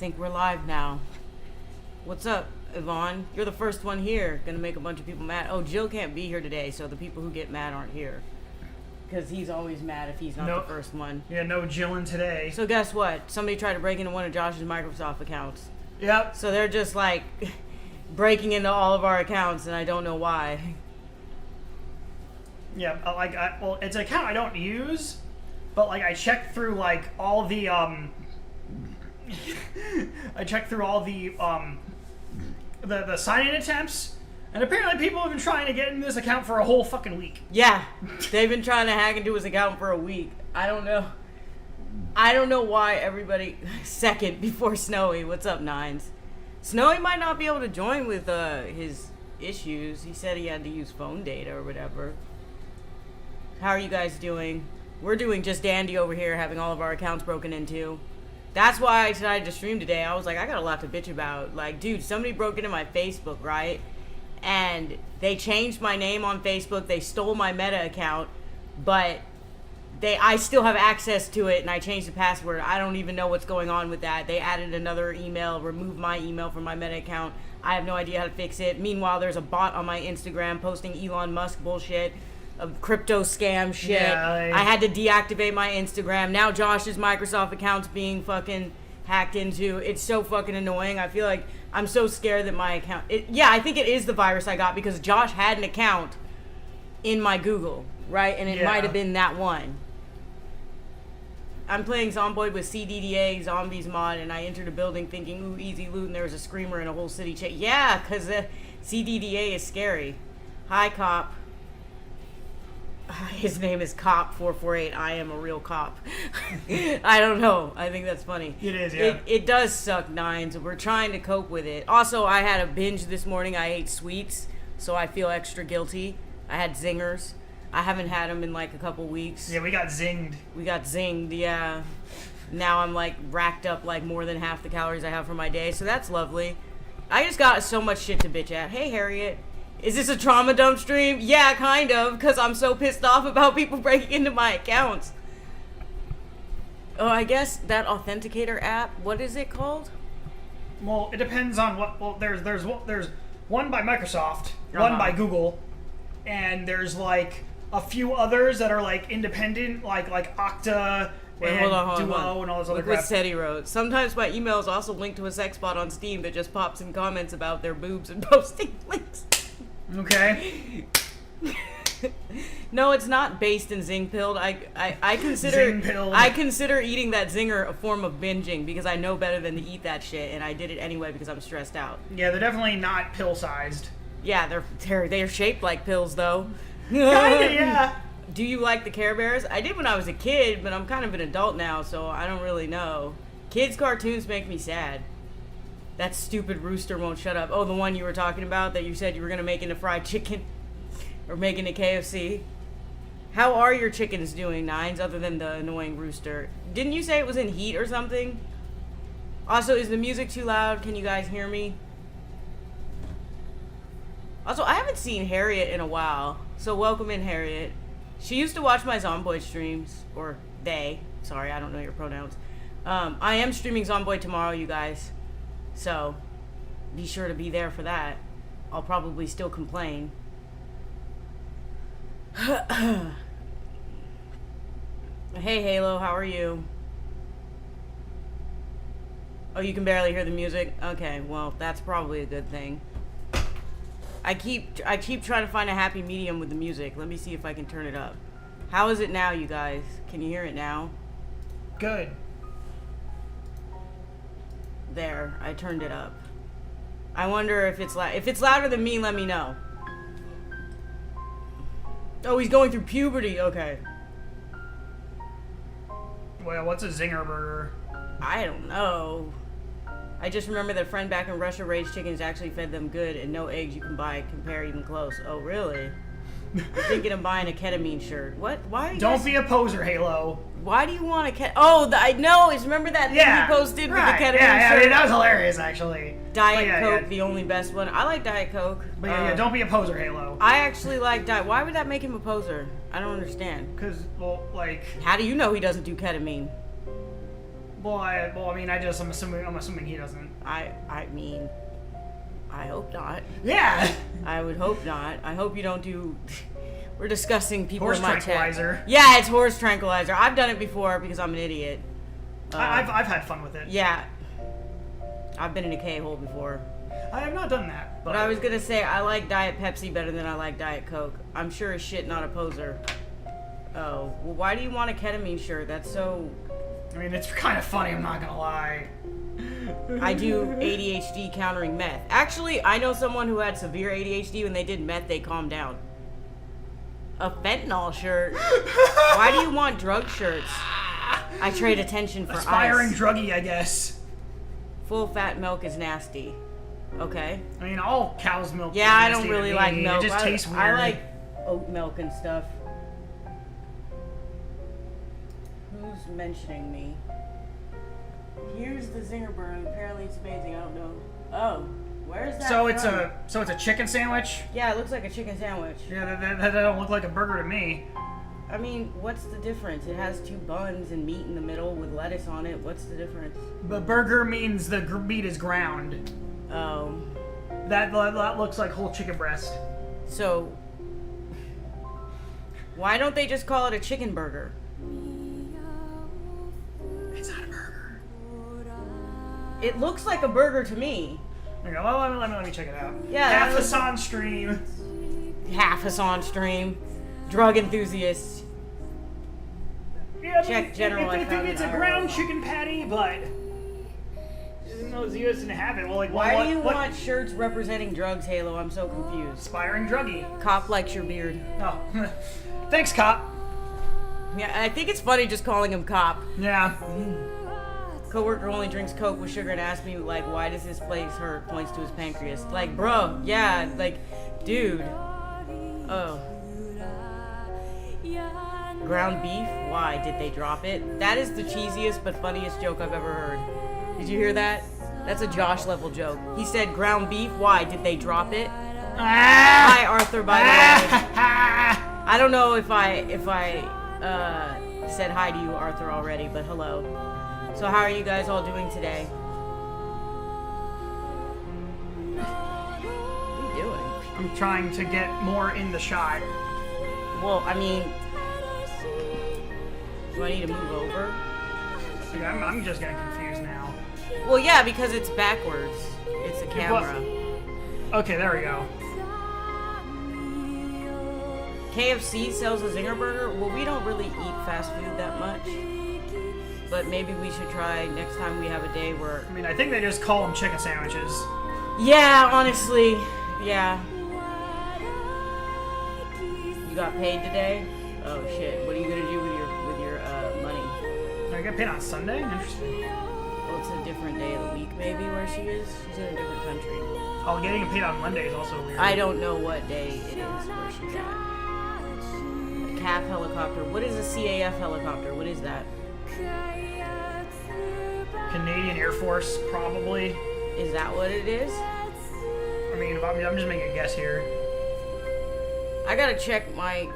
think we're live now. What's up, Yvonne? You're the first one here. Gonna make a bunch of people mad. Oh, Jill can't be here today, so the people who get mad aren't here. Because he's always mad if he's not the first one. Yeah, no Jillin today. So guess what? Somebody tried to break into one of Josh's Microsoft accounts. Yep. So they're just like breaking into all of our accounts, and I don't know why. Yeah, well, it's an account I don't use, but like I checked through like all the I checked through all the sign-in attempts, and apparently people have been trying to get into this account for a whole fucking week. Yeah, they've been trying to hack into his account for a week. I don't know why everybody... Second, before Snowy. What's up, Nines? Snowy might not be able to join with his issues. He said he had to use phone data or whatever. How are you guys doing? We're doing just dandy over here, having all of our accounts broken into. That's why I decided to stream today. I was like, I got a lot to bitch about. Like, dude, somebody broke into my Facebook, right? And they changed my name on Facebook. They stole my Meta account, but I still have access to it, and I changed the password. I don't even know what's going on with that. They added another email, removed my email from my Meta account. I have no idea how to fix it. Meanwhile, there's a bot on my Instagram posting Elon Musk bullshit, of crypto scam shit. Yeah, I had to deactivate my Instagram. Now Josh's Microsoft account's being fucking hacked into. It's so fucking annoying. I feel like I'm so scared that my account... I think it is the virus I got because Josh had an account in my Google, right? And it might have been that one. I'm playing Zomboid with CDDA Zombies mod, and I entered a building thinking, ooh, easy loot, and there was a screamer in a whole city chase. Yeah, because CDDA is scary. Hi, cop. His name is Cop448. I am a real cop. I don't know. I think that's funny. It is, yeah. It does suck, Nines. We're trying to cope with it. Also, I had a binge this morning. I ate sweets, so I feel extra guilty. I had zingers. I haven't had them in like a couple weeks. Yeah, we got zinged. We got zinged, yeah. Now I'm like racked up like more than half the calories I have for my day, so that's lovely. I just got so much shit to bitch at. Hey, Harriet. Is this a trauma dump stream? Yeah, kind of, because I'm so pissed off about people breaking into my accounts. Oh, I guess that authenticator app, what is it called? Well, it depends on what... Well, there's one by Microsoft, one by Google, and there's like a few others that are like independent, like Okta and Duo and all those other crap. Look what Seti wrote. Sometimes my email is also linked to a sex bot on Steam that just pops in comments about their boobs and posting links. Okay. No, it's not based in zing pilled. I consider eating that zinger a form of binging because I know better than to eat that shit, and I did it anyway because I'm stressed out. Yeah, they're definitely not pill sized. Yeah, they're shaped like pills though. Kinda, yeah. Do you like the Care Bears? I did when I was a kid, but I'm kind of an adult now, so I don't really know. Kids' cartoons make me sad. That stupid rooster won't shut up. Oh, the one you were talking about that you said you were going to make into fried chicken or make into KFC. How are your chickens doing, Nines, other than the annoying rooster? Didn't you say it was in heat or something? Also, is the music too loud? Can you guys hear me? Also, I haven't seen Harriet in a while, so welcome in, Harriet. She used to watch my Zomboid streams, or they. Sorry, I don't know your pronouns. I am streaming Zomboid tomorrow, you guys. So, be sure to be there for that. I'll probably still complain. Hey, Halo, how are you? Oh, you can barely hear the music? Okay, well, that's probably a good thing. I keep trying to find a happy medium with the music. Let me see if I can turn it up. How is it now, you guys? Can you hear it now? Good. There, I turned it up. I wonder if it's loud. If it's louder than me, let me know. Oh, he's going through puberty. Okay. Well, what's a zinger burger? I don't know. I just remember that a friend back in Russia raised chickens, actually fed them good, and no eggs you can buy compare even close. Oh, really? I'm thinking of buying a ketamine shirt. What? Why? Don't be a poser, Halo. Why do you want a I know. Remember that thing you posted with the ketamine shirt? Yeah, I mean, that was hilarious, actually. Diet Coke, the only best one. I like Diet Coke. But yeah, don't be a poser, Halo. I actually like Diet. Why would that make him a poser? I don't understand. Because, well, like... How do you know he doesn't do ketamine? Well, I mean, I'm assuming he doesn't. I mean, I hope not. Yeah. I would hope not. I hope you don't do. We're discussing people Horse in my tranquilizer. chat. Yeah, it's horse tranquilizer. I've done it before because I'm an idiot. I've had fun with it. Yeah. I've been in a K-hole before. I have not done that. But I was gonna say I like Diet Pepsi better than I like Diet Coke. I'm sure as shit not a poser. Oh, well, why do you want a ketamine shirt? That's so. I mean, it's kind of funny. I'm not gonna lie. I do ADHD countering meth. Actually, I know someone who had severe ADHD. When they did meth, they calmed down. A fentanyl shirt? Why do you want drug shirts? I trade attention for Aspiring ice. druggie, I guess. Full fat milk is nasty. Okay. I mean, all cow's milk. Yeah, is I nasty don't really to like me. milk. It just tastes weird. I like oat milk and stuff. Who's mentioning me? Here's the Zinger Burn. Apparently it's amazing. I don't know. Oh, where's that? So from? it's a chicken sandwich. Yeah, it looks like a chicken sandwich. Yeah, that don't look like a burger to me. I mean, what's the difference? It has 2 buns and meat in the middle with lettuce on it. What's the difference? The burger means the meat is ground. Oh. That looks like whole chicken breast. So, why don't they just call it a chicken burger? It's not a burger. It looks like a burger to me. Okay, well, let me check it out. Yeah, Half Hassan stream. Half Hassan stream. Drug enthusiasts. Yeah, Check general. I think it's a ground chicken patty, but no, the US didn't have it. Well, like, why do you want shirts representing drugs, Halo? I'm so confused. Aspiring druggie. Cop likes your beard. Oh, thanks, cop. Yeah, I think it's funny just calling him cop. Yeah. Coworker only drinks Coke with sugar and asks me, like, why does his place hurt? Points to his pancreas. Like, bro, yeah, like, dude. Oh. Ground beef? Why? Did they drop it? That is the cheesiest but funniest joke I've ever heard. Did you hear that? That's a Josh level joke. He said ground beef? Why? Did they drop it? Hi, Arthur, by the way. I don't know if I said hi to you, Arthur, already, but hello. So how are you guys all doing today? What are you doing? I'm trying to get more in the shot. Well, I mean, do I need to move over? See, I'm just getting confused now. Well, yeah, because it's backwards. It's a camera. Okay, there we go. KFC sells a Zinger Burger? Well, we don't really eat fast food that much. But maybe we should try next time we have a day where... I mean, I think they just call them chicken sandwiches. Yeah, honestly. Yeah. You got paid today? Oh, shit. What are you going to do with your money? I got paid on Sunday? Interesting. Well, it's a different day of the week, maybe, where she is. She's in a different country. Oh, getting paid on Monday is also weird. I don't know what day it is where she's at. A CAF helicopter. What is a CAF helicopter? What is that? Canadian Air Force, probably. Is that what it is? I mean, I'm just making a guess here. I gotta check my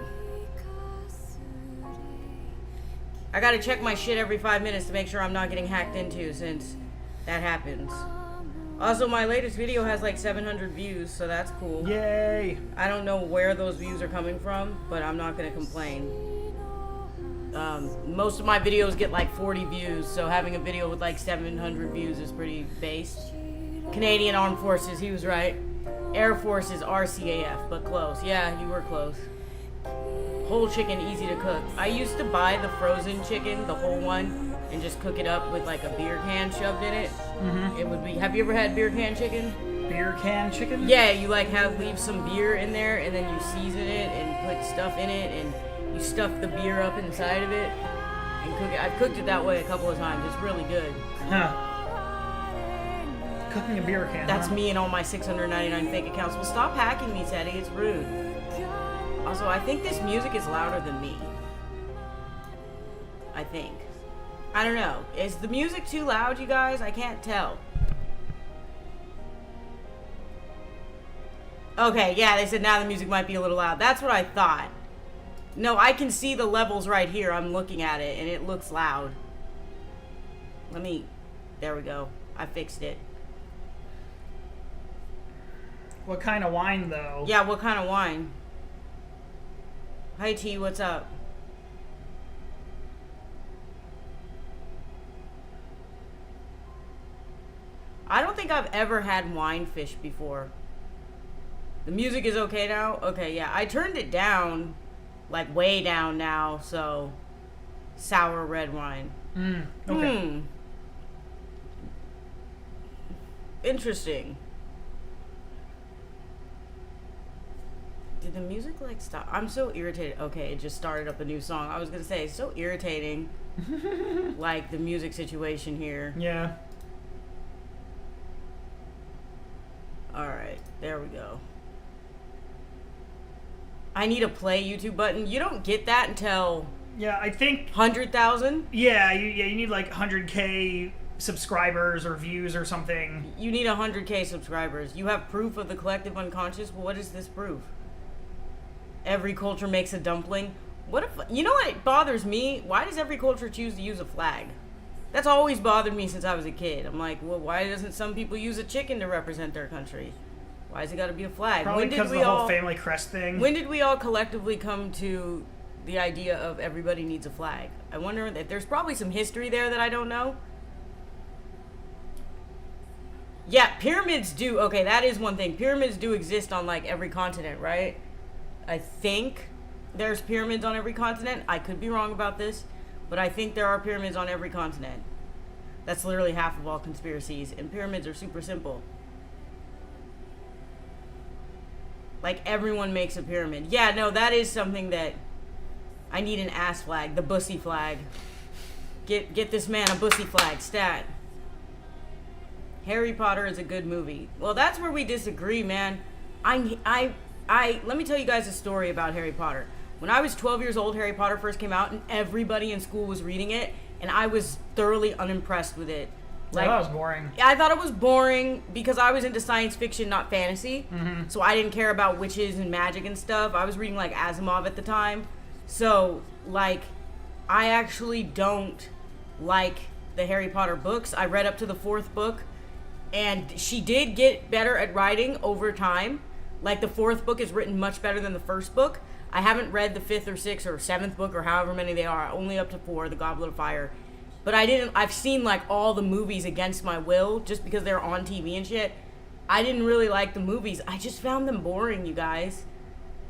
shit every 5 minutes to make sure I'm not getting hacked into, since that happens. Also, my latest video has like 700 views, so that's cool. Yay! I don't know where those views are coming from, but I'm not gonna complain. Most of my videos get like 40 views, so having a video with like 700 views is pretty based. Canadian Armed Forces, he was right. Air Force is RCAF, but close. Yeah, you were close. Whole chicken, easy to cook. I used to buy the frozen chicken, the whole one, and just cook it up with like a beer can shoved in it. Mm-hmm. It would be. Have you ever had beer can chicken? Beer can chicken? Yeah, you like leave some beer in there, and then you season it and put stuff in it, and you stuff the beer up inside of it and cook it. I've cooked it that way a couple of times. It's really good. Huh. Cooking a beer can. That's me and all my 699 fake accounts. Well, stop hacking me, Teddy. It's rude. Also, I think this music is louder than me. I think. I don't know. Is the music too loud, you guys? I can't tell. Okay, yeah, they said now the music might be a little loud. That's what I thought. No, I can see the levels right here. I'm looking at it, and it looks loud. There we go. I fixed it. What kind of wine, though? Yeah, what kind of wine? Hi, T, what's up? I don't think I've ever had wine fish before. The music is okay now? Okay, yeah. I turned it down, like way down now, so sour red wine. Okay. Interesting. Did the music like stop? I'm so irritated. Okay, it just started up a new song. I was gonna say, it's so irritating. Like the music situation here. Yeah. Alright, there we go. I need a play YouTube button. You don't get that until... Yeah, I think... 100,000? Yeah, you need like 100K subscribers or views or something. You need 100K subscribers. You have proof of the collective unconscious? Well, what is this proof? Every culture makes a dumpling. What if... You know what bothers me? Why does every culture choose to use a flag? That's always bothered me since I was a kid. I'm like, well, why doesn't some people use a chicken to represent their country? Why has it got to be a flag? Probably because of the whole family crest thing. When did we all collectively come to the idea of everybody needs a flag? I wonder if there's probably some history there that I don't know. Yeah, pyramids do. Okay, that is one thing. Pyramids do exist on like every continent, right? I think there's pyramids on every continent. I could be wrong about this, but I think there are pyramids on every continent. That's literally half of all conspiracies, and pyramids are super simple. Like, everyone makes a pyramid. Yeah, no, that is something that... I need an ass flag. The bussy flag. Get this man a bussy flag. Stat. Harry Potter is a good movie. Well, that's where we disagree, man. Let me tell you guys a story about Harry Potter. When I was 12 years old, Harry Potter first came out, and everybody in school was reading it, and I was thoroughly unimpressed with it. Like, that was boring. I thought it was boring because I was into science fiction, not fantasy. So I didn't care about witches and magic and stuff. I was reading like Asimov at the time. So like, I actually don't like the Harry Potter books. I read up to the 4th book, and she did get better at writing over time. Like the 4th book is written much better than the 1st book. I haven't read the 5th or 6th or 7th book or however many they are. Only up to 4, The Goblet of Fire. But I've seen like all the movies against my will just because they're on TV and shit. I didn't really like the movies. I just found them boring, you guys.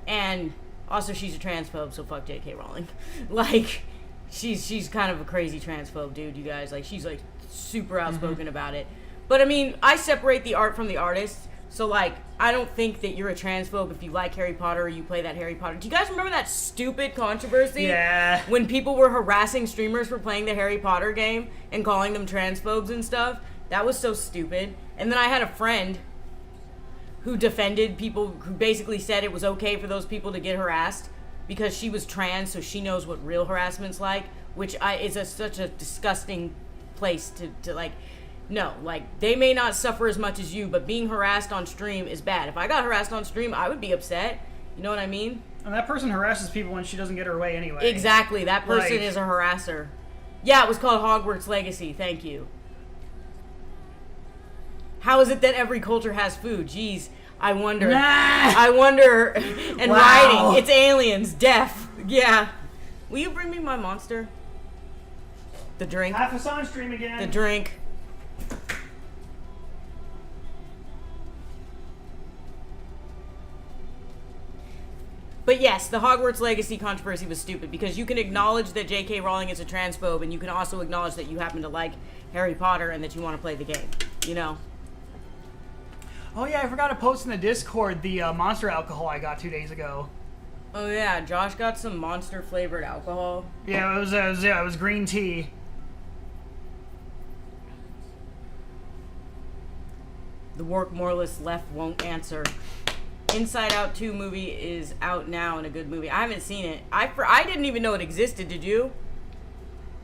And also she's a transphobe, so fuck J.K. Rowling. Like, she's kind of a crazy transphobe, dude, you guys. Like, she's like super outspoken about it. But I mean, I separate the art from the artist. So like, I don't think that you're a transphobe if you like Harry Potter or you play that Harry Potter. Do you guys remember that stupid controversy? Yeah. When people were harassing streamers for playing the Harry Potter game and calling them transphobes and stuff? That was so stupid. And then I had a friend who defended people who basically said it was okay for those people to get harassed because she was trans, so she knows what real harassment's like, which is such a disgusting place to like... No, like, they may not suffer as much as you, but being harassed on stream is bad. If I got harassed on stream, I would be upset. You know what I mean? And that person harasses people when she doesn't get her way anyway. Exactly. That person is a harasser. Yeah, it was called Hogwarts Legacy. Thank you. How is it that every culture has food? Jeez, I wonder. Nah. I wonder. And Wow. writing. It's aliens. Death. Yeah. Will you bring me my monster? The drink. Half Hassan stream again. The drink. But yes, the Hogwarts Legacy controversy was stupid because you can acknowledge that J.K. Rowling is a transphobe and you can also acknowledge that you happen to like Harry Potter and that you want to play the game, you know? Oh yeah, I forgot to post in the Discord the monster alcohol I got 2 days ago. Oh yeah, Josh got some monster flavored alcohol. Yeah, it was green tea. The work Morless left won't answer. Inside Out 2 movie is out now and a good movie. I haven't seen it. I didn't even know it existed, did you?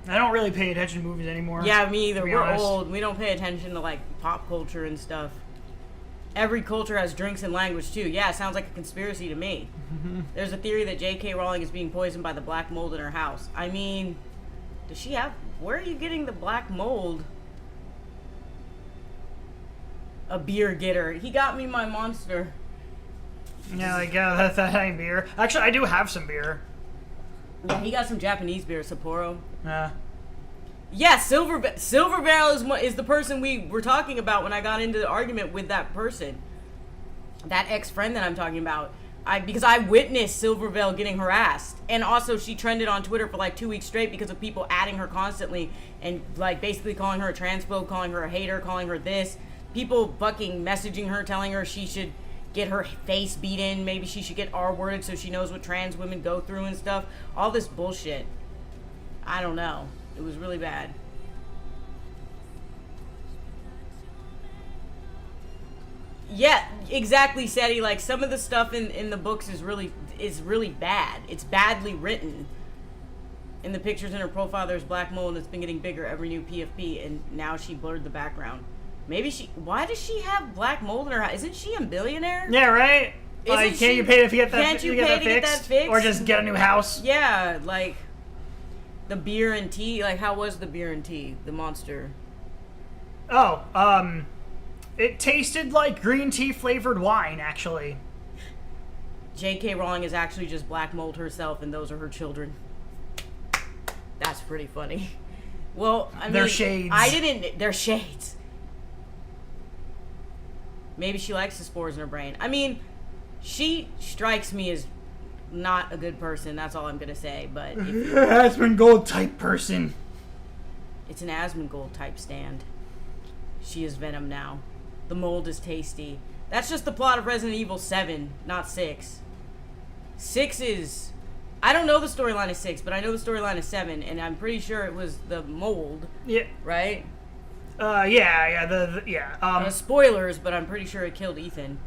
I don't really pay attention to movies anymore. Yeah, me either. We're honest. old. We don't pay attention to like pop culture and stuff. Every culture has drinks and language too. Yeah, it sounds like a conspiracy to me. There's a theory that J.K. Rowling is being poisoned by the black mold in her house. I mean, Does she have... Where are you getting the black mold? A beer getter. He got me my monster. Yeah, like, that ain't beer. Actually, I do have some beer. Yeah, he got some Japanese beer, Sapporo. Yeah. Yeah, Silver Barrel is the person we were talking about when I got into the argument with that person. That ex-friend that I'm talking about. Because I witnessed Silver Veil getting harassed. And also she trended on Twitter for like 2 weeks straight because of people adding her constantly and like basically calling her a transphobe, calling her a hater, calling her this. People fucking messaging her, telling her she should get her face beat in. Maybe she should get R-worded so she knows what trans women go through and stuff. All this bullshit. I don't know. It was really bad. Yeah, exactly, Seti. Like, some of the stuff in the books is really bad. It's badly written. In the pictures in her profile, there's black mold that's been getting bigger every new PFP, and now she blurred the background. Maybe why does she have black mold in her house? Isn't she a billionaire? Yeah, right? Like, can't you pay to get that fixed? Or just get a new house? Yeah, like, the beer and tea. Like, how was the beer and tea? The monster. Oh, it tasted like green tea flavored wine, actually. J.K. Rowling is actually just black mold herself, and those are her children. That's pretty funny. Well, I mean, they're shades. They're shades. Maybe she likes the spores in her brain. I mean, she strikes me as not a good person. That's all I'm gonna say. But Asmongold type person. It's an Asmongold type stand. She is Venom now. The mold is tasty. That's just the plot of Resident Evil 7, not 6. 6 is... I don't know the storyline of 6, but I know the storyline of 7, and I'm pretty sure it was the mold. Yeah. Right? Yeah. Spoilers, but I'm pretty sure it killed Ethan.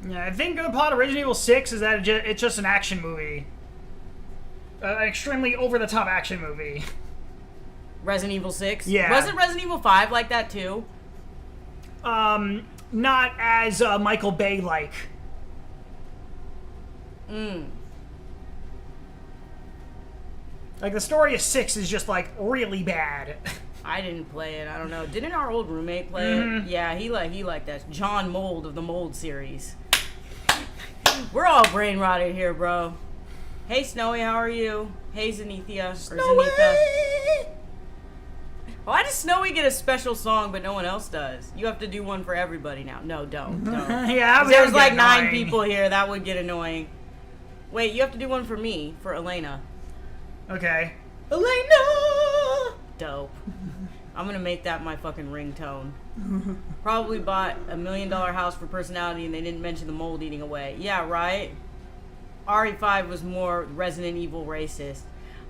Yeah, I think the plot of Resident Evil 6 is that it's just an action movie. An extremely over-the-top action movie. Resident Evil 6? Yeah. Wasn't Resident Evil 5 like that, too? Not as Michael Bay-like. Like, the story of 6 is just, like, really bad. I didn't play it. I don't know. Didn't our old roommate play it? Yeah, he liked that. John Mold of the Mold series. We're all brain rotted here, bro. Hey, Snowy, how are you? Hey, Zenithia. Snowy! Zenitha. Why does Snowy get a special song, but no one else does? You have to do one for everybody now. No, don't. Yeah, there's like 9 people here. That would get annoying. Wait, you have to do one for me, for Elena. Okay. Elena! Dope. I'm gonna make that my fucking ringtone. Probably bought $1 million house for personality and they didn't mention the mold eating away. Yeah, right? RE5 was more Resident Evil racist.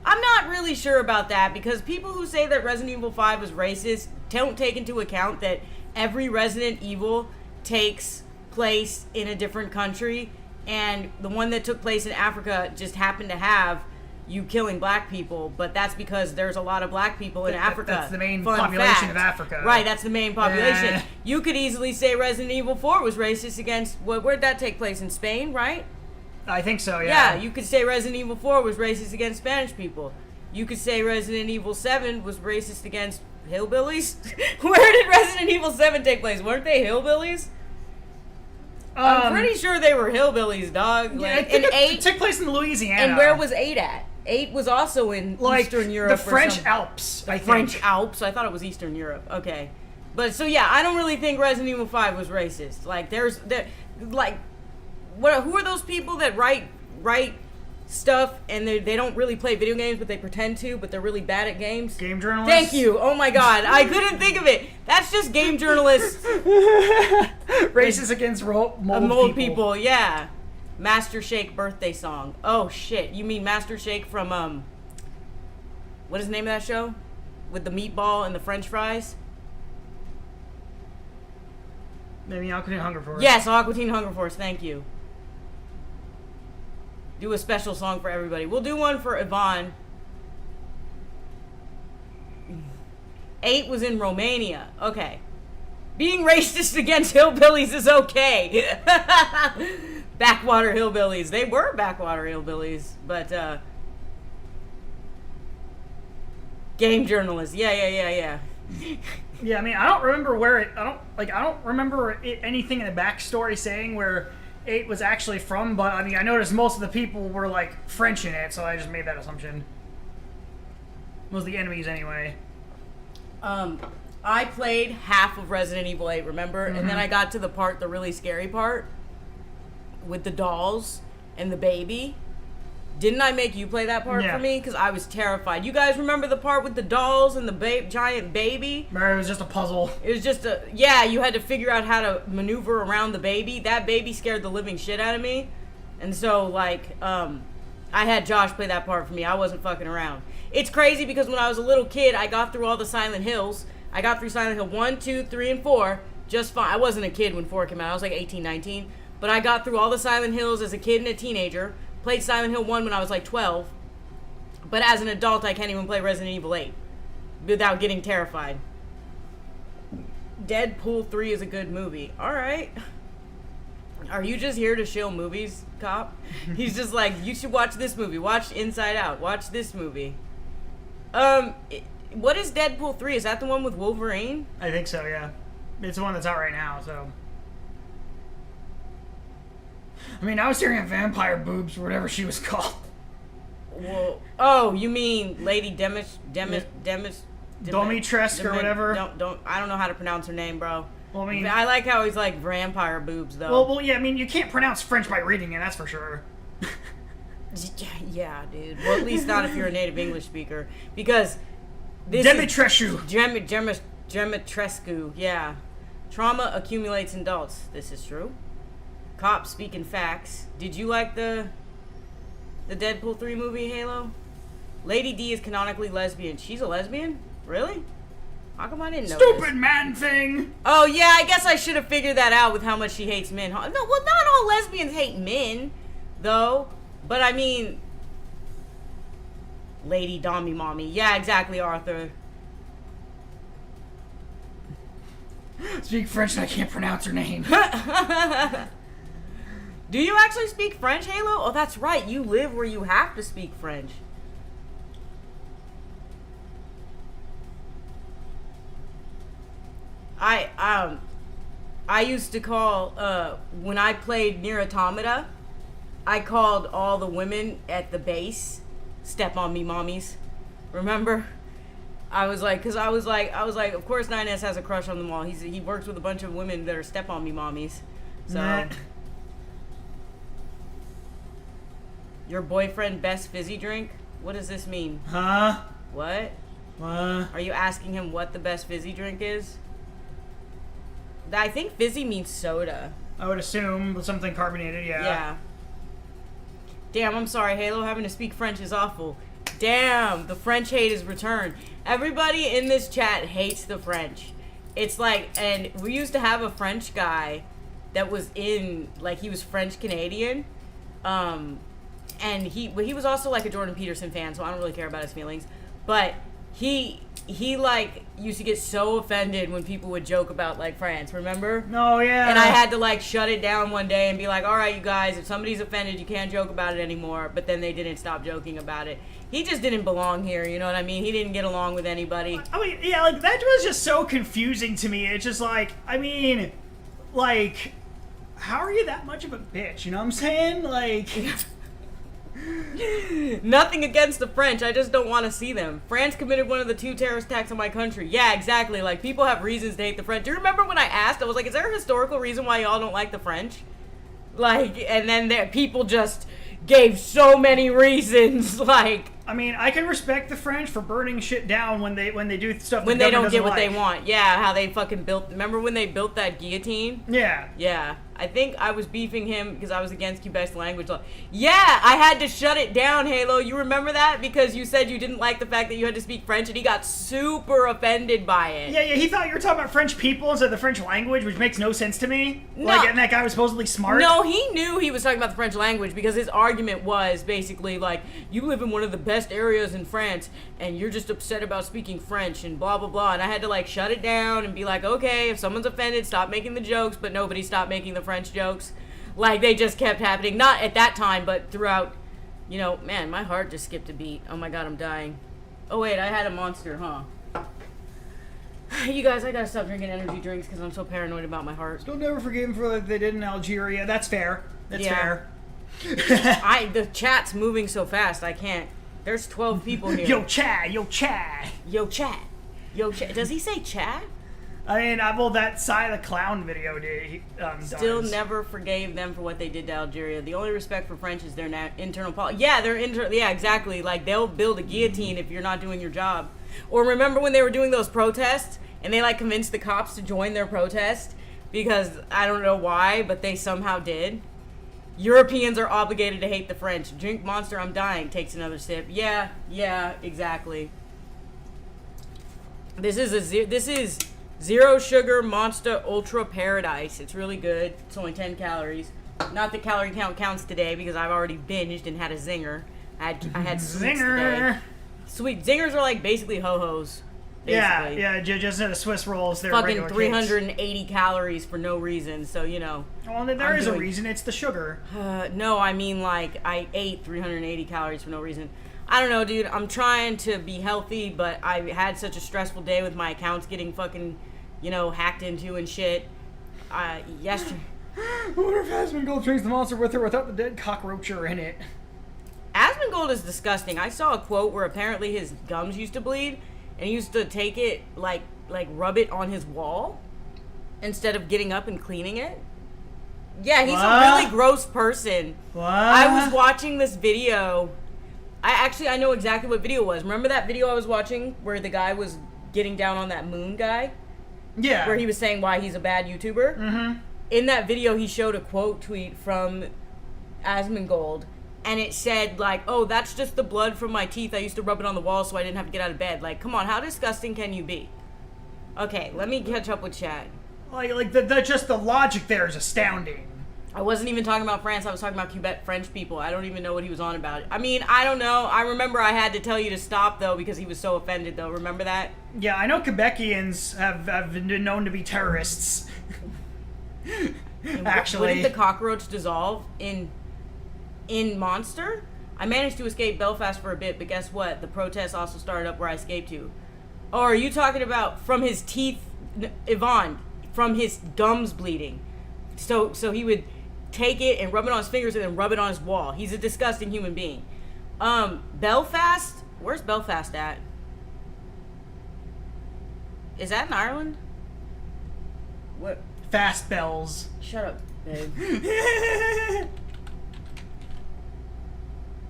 I'm not really sure about that because people who say that Resident Evil 5 was racist don't take into account that every Resident Evil takes place in a different country, and the one that took place in Africa just happened to have you killing black people, but that's because there's a lot of black people in Africa. That's the main population of Africa. Right, that's the main population. You could easily say Resident Evil 4 was racist against, where'd that take place? In Spain, right? I think so, yeah. Yeah, you could say Resident Evil 4 was racist against Spanish people. You could say Resident Evil 7 was racist against hillbillies. Where did Resident Evil 7 take place? Weren't they hillbillies? I'm pretty sure they were hillbillies, dog. Yeah, Like, it took place in Louisiana. And where was 8 at? 8 was also in Eastern Europe. The French Alps, I think. French Alps? I thought it was Eastern Europe. Okay. But, so yeah, I don't really think Resident Evil 5 was racist. Like, who are those people that write stuff and they don't really play video games, but they pretend to, but they're really bad at games? Game journalists? Thank you. Oh my god. I couldn't think of it. That's just game journalists. Racist against mold people, yeah. Master Shake birthday song. Oh shit. You mean Master Shake from, what is the name of that show? With the meatball and the french fries? Maybe Aqua Teen Hunger Force. Yes, Aqua Teen Hunger Force. Thank you. Do a special song for everybody. We'll do one for Yvonne. 8 was in Romania. Okay. Being racist against hillbillies is okay. Backwater hillbillies. They were backwater hillbillies, but game journalists. Yeah. Yeah, I mean, I don't remember where it. I don't remember anything in the backstory saying where it was actually from. But I mean, I noticed most of the people were like French in it, so I just made that assumption. Most of the enemies, anyway. I played half of Resident Evil 8, remember? And then I got to the really scary part with the dolls and the baby. Didn't I make you play that part for me? Because I was terrified. You guys remember the part with the dolls and the giant baby? It was just a puzzle. It was just you had to figure out how to maneuver around the baby. That baby scared the living shit out of me. And so, like, I had Josh play that part for me. I wasn't fucking around. It's crazy because when I was a little kid, I got through all the Silent Hills. I got through Silent Hill 1, 2, 3, and 4 just fine. I wasn't a kid when 4 came out. I was like 18, 19. But I got through all the Silent Hills as a kid and a teenager. Played Silent Hill 1 when I was like 12. But as an adult, I can't even play Resident Evil 8 without getting terrified. Deadpool 3 is a good movie. Alright. Are you just here to shill movies, cop? He's just like, you should watch this movie. Watch Inside Out. Watch this movie. What is Deadpool 3? Is that the one with Wolverine? I think so, yeah. It's the one that's out right now, so. I mean, I was staring at vampire boobs or whatever she was called. Well, oh, you mean Lady Dimitrescu or whatever. I don't know how to pronounce her name, bro. Well, I mean, I like how he's like vampire boobs, though. Well, yeah. I mean, you can't pronounce French by reading it. That's for sure. Yeah, dude. Well, at least not if you're a native English speaker, because this Dimitrescu. Dimitrescu. Yeah. Trauma accumulates in adults. This is true. Cop speaking facts. Did you like the Deadpool 3 movie, Halo? Lady D is canonically lesbian. She's a lesbian? Really? How come I didn't know Stupid this? man thing! Oh, yeah, I guess I should have figured that out with how much she hates men. No, well, not all lesbians hate men, though. But, I mean... Lady Dommy Mommy. Yeah, exactly, Arthur. Speak French and I can't pronounce her name. Do you actually speak French, Halo? Oh, that's right. You live where you have to speak French. I used to call, when I played Nier Automata, I called all the women at the base step on me mommies. Remember? I was like, of course 9S has a crush on them all. He works with a bunch of women that are step on me mommies. So... Nah. Your boyfriend best fizzy drink? What does this mean? Huh? What? Are you asking him what the best fizzy drink is? I think fizzy means soda. I would assume with something carbonated, yeah. Yeah. Damn, I'm sorry, Halo. Having to speak French is awful. Damn, the French hate is returned. Everybody in this chat hates the French. It's like, and we used to have a French guy that was in, like, he was French-Canadian. And he was also like a Jordan Peterson fan, so I don't really care about his feelings. But he like used to get so offended when people would joke about like France, remember? No, yeah. And I had to like shut it down one day and be like, all right, you guys, if somebody's offended, you can't joke about it anymore. But then they didn't stop joking about it. He just didn't belong here, you know what I mean? He didn't get along with anybody. I mean, yeah, like that was just so confusing to me. It's just like, I mean, like, how are you that much of a bitch? You know what I'm saying? Like... Nothing against the French, I just don't want to see them. France committed one of the 2 terrorist attacks on my country. Yeah, exactly. Like, people have reasons to hate the French. Do you remember when I asked? I was like, is there a historical reason why y'all don't like the French? Like, and then people just gave so many reasons. Like, I mean, I can respect the French for burning shit down when they do stuff when the they don't government get what doesn't they like. want. Yeah, how they fucking built. Remember when they built that guillotine? Yeah. Yeah. I think I was beefing him because I was against Quebec's language law. Yeah, I had to shut it down, Halo. You remember that? Because you said you didn't like the fact that you had to speak French, and he got super offended by it. Yeah, he thought you were talking about French people instead of the French language, which makes no sense to me. No. Like, and that guy was supposedly smart. No, he knew he was talking about the French language because his argument was basically like, you live in one of the best areas in France, and you're just upset about speaking French, and blah, blah, blah. And I had to, like, shut it down and be like, okay, if someone's offended, stop making the jokes, but nobody stopped making the French jokes. Like, they just kept happening. Not at that time, but throughout, you know, man, my heart just skipped a beat. Oh my god, I'm dying. Oh wait, I had a monster, huh? You guys, I gotta stop drinking energy drinks because I'm so paranoid about my heart. Still never forgive them for what they did in Algeria. That's fair. That's fair. The chat's moving so fast, I can't. There's 12 people here. Yo, chat. Yo, chat. Yo, chat. Yo, chat. Does he say chat? I mean, well, that Side of the Clown video did. Still never forgave them for what they did to Algeria. The only respect for French is their internal politics. Yeah, yeah, exactly. Like, they'll build a guillotine if you're not doing your job. Or remember when they were doing those protests and they, like, convinced the cops to join their protest? Because I don't know why, but they somehow did. Europeans are obligated to hate the French. Drink Monster, I'm dying. Takes another sip. Yeah, exactly. This is Zero Sugar Monster Ultra Paradise. It's really good. It's only 10 calories. Not that calorie count counts today because I've already binged and had a zinger. I had sweets today. Sweet zingers are like basically ho-hos. Basically. Yeah, just in the Swiss rolls. They're fucking 380 calories for no reason, so you know. Well, there is a reason. It's the sugar. No, I mean, like, I ate 380 calories for no reason. I don't know, dude. I'm trying to be healthy, but I had such a stressful day with my accounts getting fucking, you know, hacked into and shit. Yesterday. I wonder if Asmongold drinks the monster with or without the dead cockroacher in it. Asmongold is disgusting. I saw a quote where apparently his gums used to bleed, and he used to take it, like rub it on his wall instead of getting up and cleaning it. Yeah, he's a really gross person. What? I was watching this video. I know exactly what video it was. Remember that video I was watching where the guy was getting down on that moon guy? Yeah. Where he was saying why he's a bad YouTuber? Mm-hmm. In that video, he showed a quote tweet from Asmongold, and it said, like, oh, that's just the blood from my teeth. I used to rub it on the wall so I didn't have to get out of bed. Like, come on, how disgusting can you be? Okay, let me catch up with chat. Just the logic there is astounding. I wasn't even talking about France. I was talking about Quebec French people. I don't even know what he was on about. I mean, I don't know. I remember I had to tell you to stop, though, because he was so offended, though. Remember that? Yeah, I know Quebecians have been known to be terrorists. Actually. Wouldn't the cockroach dissolve in Monster? I managed to escape Belfast for a bit, but guess what? The protests also started up where I escaped to. Oh, are you talking about from his teeth, Yvonne, from his gums bleeding? So he would take it and rub it on his fingers and then rub it on his wall. He's a disgusting human being. Belfast? Where's Belfast at? Is that in Ireland? What? Fast bells. Shut up, babe.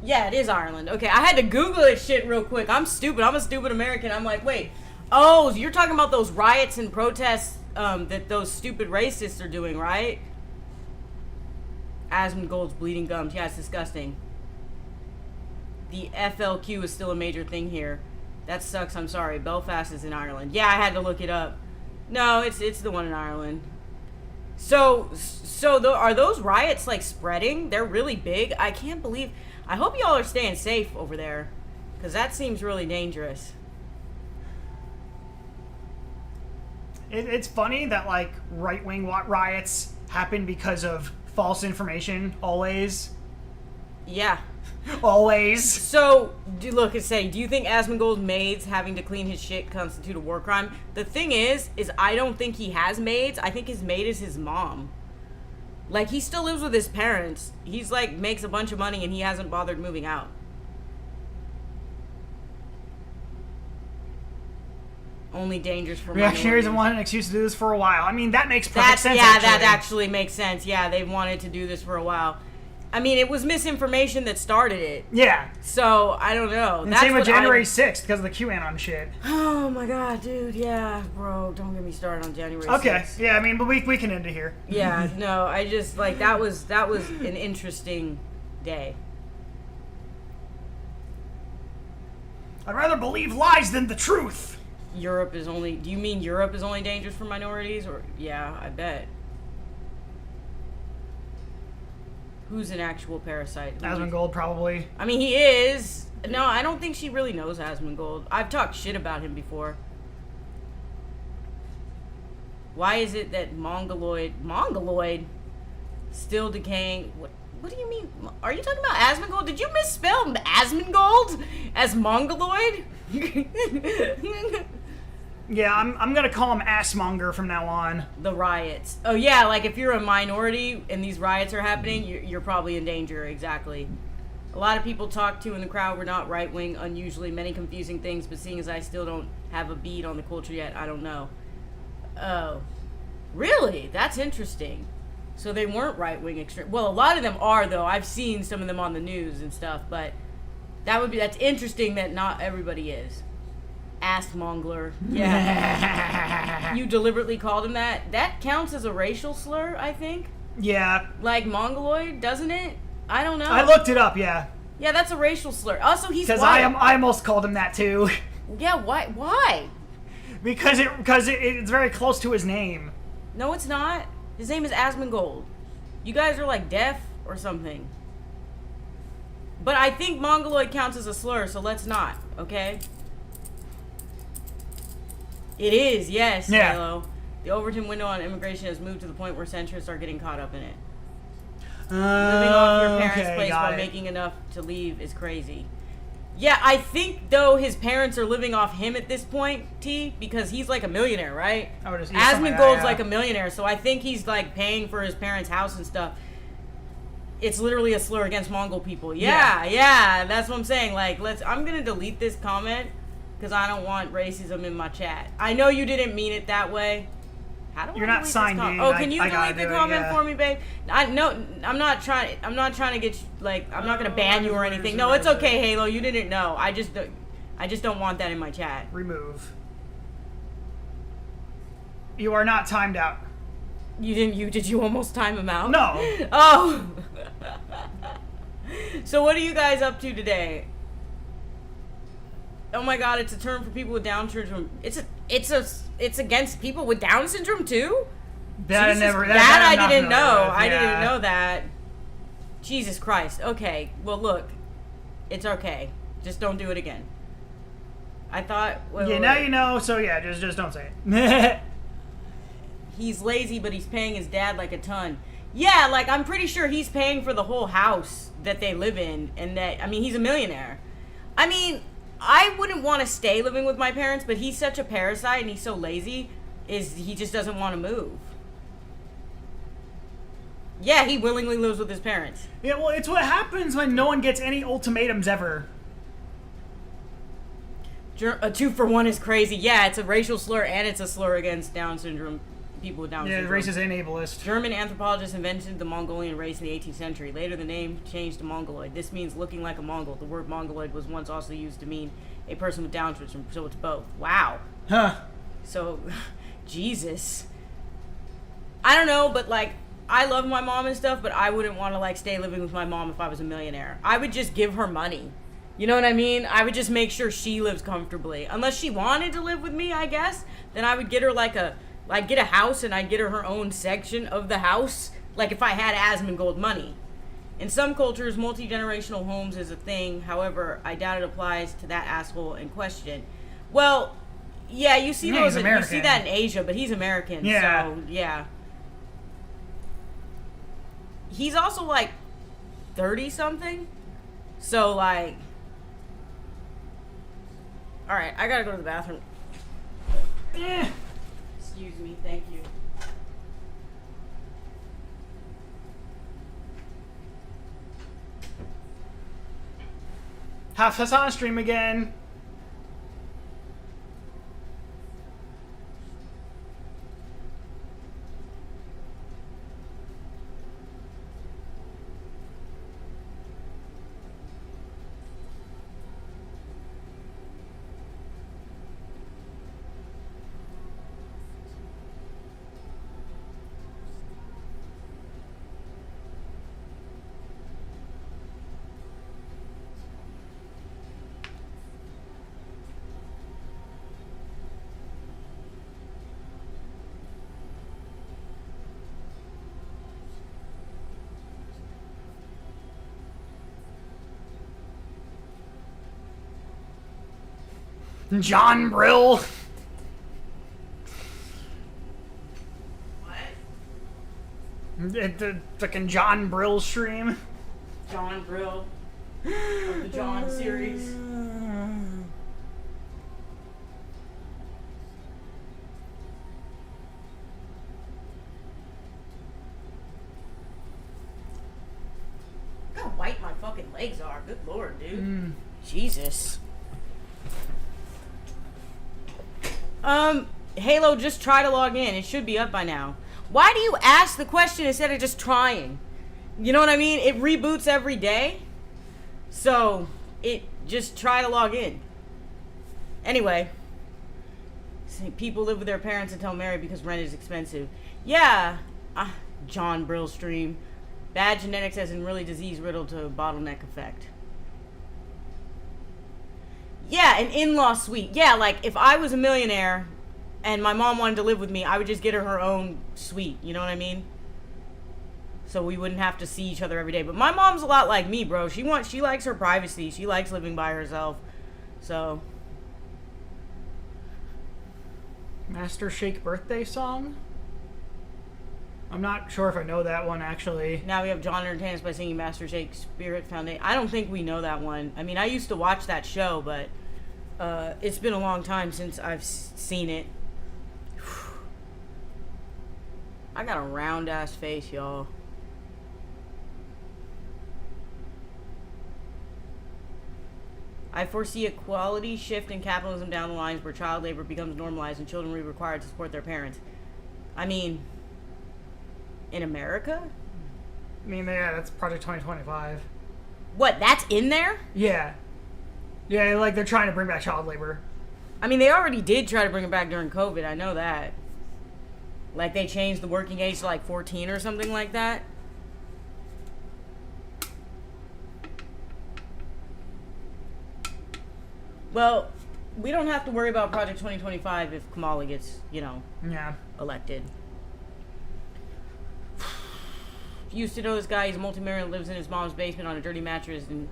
Yeah, it is Ireland. Okay, I had to Google this shit real quick. I'm stupid. I'm a stupid American. I'm like, wait. Oh, you're talking about those riots and protests that those stupid racists are doing, right? Asmongold's bleeding gums. Yeah, it's disgusting. The FLQ is still a major thing here. That sucks. I'm sorry. Belfast is in Ireland. Yeah, I had to look it up. No, it's the one in Ireland. So are those riots like spreading? They're really big. I can't believe. I hope y'all are staying safe over there, because that seems really dangerous. It's funny that, like, right-wing riots happen because of false information, always. Yeah. Always. So, look, it's saying, do you think Asmongold's maids having to clean his shit constitute a war crime? The thing is I don't think he has maids. I think his maid is his mom. Like, he still lives with his parents. He's, like, makes a bunch of money and he hasn't bothered moving out. Only dangers for reactionaries have wanted an excuse to do this for a while. I mean, that makes perfect sense. Yeah, that actually makes sense. Yeah, they've wanted to do this for a while. I mean, it was misinformation that started it. Yeah. So, I don't know. And same with January 6th because of the QAnon shit. Oh my god, dude. Yeah, bro. Don't get me started on January 6th. Okay. Yeah, I mean, but we can end it here. Yeah, no. I just, like, that was an interesting day. I'd rather believe lies than the truth. Do you mean Europe is only dangerous for minorities? Or, yeah, I bet. Who's an actual parasite? Asmongold, probably. I mean, he is. No, I don't think she really knows Asmongold. I've talked shit about him before. Why is it that Mongoloid? still decaying. What do you mean? Are you talking about Asmongold? Did you misspell Asmongold as Mongoloid? Yeah, I'm gonna call him Assmonger from now on. The riots. Oh yeah, like if you're a minority and these riots are happening, you're probably in danger. Exactly. A lot of people talked to in the crowd were not right-wing, unusually many confusing things, but seeing as I still don't have a bead on the culture yet, I don't know. Oh. Really? That's interesting. So they weren't right-wing extreme. Well, a lot of them are, though. I've seen some of them on the news and stuff, but that's interesting that not everybody is. Assmongler. Yeah. You deliberately called him that? That counts as a racial slur, I think. Yeah. Like Mongoloid, doesn't it? I don't know. I looked it up, yeah. Yeah, that's a racial slur. Also, he's white. Because I almost called him that, too. Yeah, why? Why? Because it's very close to his name. No, it's not. His name is Asmongold. You guys are like deaf or something. But I think Mongoloid counts as a slur, so let's not, okay? It is, yes, yeah. Halo. The Overton window on immigration has moved to the point where centrists are getting caught up in it. Living off your parents' place while making enough to leave is crazy. Yeah, I think, though, his parents are living off him at this point, T, because he's like a millionaire, right? Asmongold's like a millionaire, so I think he's like paying for his parents' house and stuff. It's literally a slur against Mongol people. Yeah, that's what I'm saying. Like, I'm gonna delete this comment because I don't want racism in my chat. I know you didn't mean it that way. How do I You're not signed in. Oh, can you delete the comment for me, babe? I'm not trying to get you, like, I'm not gonna ban you or anything. No, it's okay, Halo. You didn't know. I just don't want that in my chat. Remove. You are not timed out. Did you almost time him out? No. Oh. So what are you guys up to today? Oh my God, it's a term for people with Down syndrome. It's against people with Down syndrome too? That Jesus, I didn't know. I didn't know that. Jesus Christ. Okay. Well, look. It's okay. Just don't do it again. I thought... Now you know, so yeah, just don't say it. He's lazy, but he's paying his dad like a ton. Yeah, like, I'm pretty sure he's paying for the whole house that they live in, and that, I mean, he's a millionaire. I mean, I wouldn't want to stay living with my parents, but he's such a parasite and he's so lazy, he just doesn't want to move. Yeah, he willingly lives with his parents. Yeah, well, it's what happens when no one gets any ultimatums ever. A 2-for-1 is crazy. Yeah, it's a racial slur and it's a slur against Down syndrome. People with Down syndrome. Yeah, the race is ableist. German anthropologists invented the Mongolian race in the 18th century. Later, the name changed to Mongoloid. This means looking like a Mongol. The word Mongoloid was once also used to mean a person with Down syndrome, so it's both. Wow. Huh. So, Jesus. I don't know, but, like, I love my mom and stuff, but I wouldn't want to, like, stay living with my mom if I was a millionaire. I would just give her money. You know what I mean? I would just make sure she lives comfortably. Unless she wanted to live with me, I guess, then I would get her, like, I'd get a house and I'd get her own section of the house, like if I had Asmongold money. In some cultures, multi-generational homes is a thing. However, I doubt it applies to that asshole in question. Well, yeah, you see that in Asia, but he's American, yeah. So yeah. He's also like 30-something, so like. All right, I gotta go to the bathroom. Excuse me, thank you. Half us on stream again. John Brill. What? The fucking John Brill stream. John Brill of the John series. Look how white my fucking legs are. Good lord, dude. Jesus. Halo, just try to log in. It should be up by now. Why do you ask the question instead of just trying? You know what I mean? It reboots every day. So, just try to log in. Anyway. People live with their parents until married because rent is expensive. Yeah. John Brill stream. Bad genetics as in really disease-riddled to a bottleneck effect. Yeah, an in-law suite. Yeah, like, if I was a millionaire and my mom wanted to live with me, I would just get her own suite. You know what I mean? So we wouldn't have to see each other every day. But my mom's a lot like me, bro. She likes her privacy. She likes living by herself. So. Master Shake birthday song? I'm not sure if I know that one, actually. Now we have John entertain us by singing Master Shake Spirit Foundation. I don't think we know that one. I mean, I used to watch that show, but it's been a long time since I've seen it. I got a round ass face, y'all. I foresee a quality shift in capitalism down the lines where child labor becomes normalized and children will be required to support their parents. I mean, in America? I mean, yeah, that's Project 2025. What, that's in there? Yeah. Yeah, like they're trying to bring back child labor. I mean, they already did try to bring it back during COVID. I know that. Like, they changed the working age to, like, 14 or something like that. Well, we don't have to worry about Project 2025 if Kamala gets, elected. Used to know this guy. He's a multimillionaire, lives in his mom's basement on a dirty mattress, and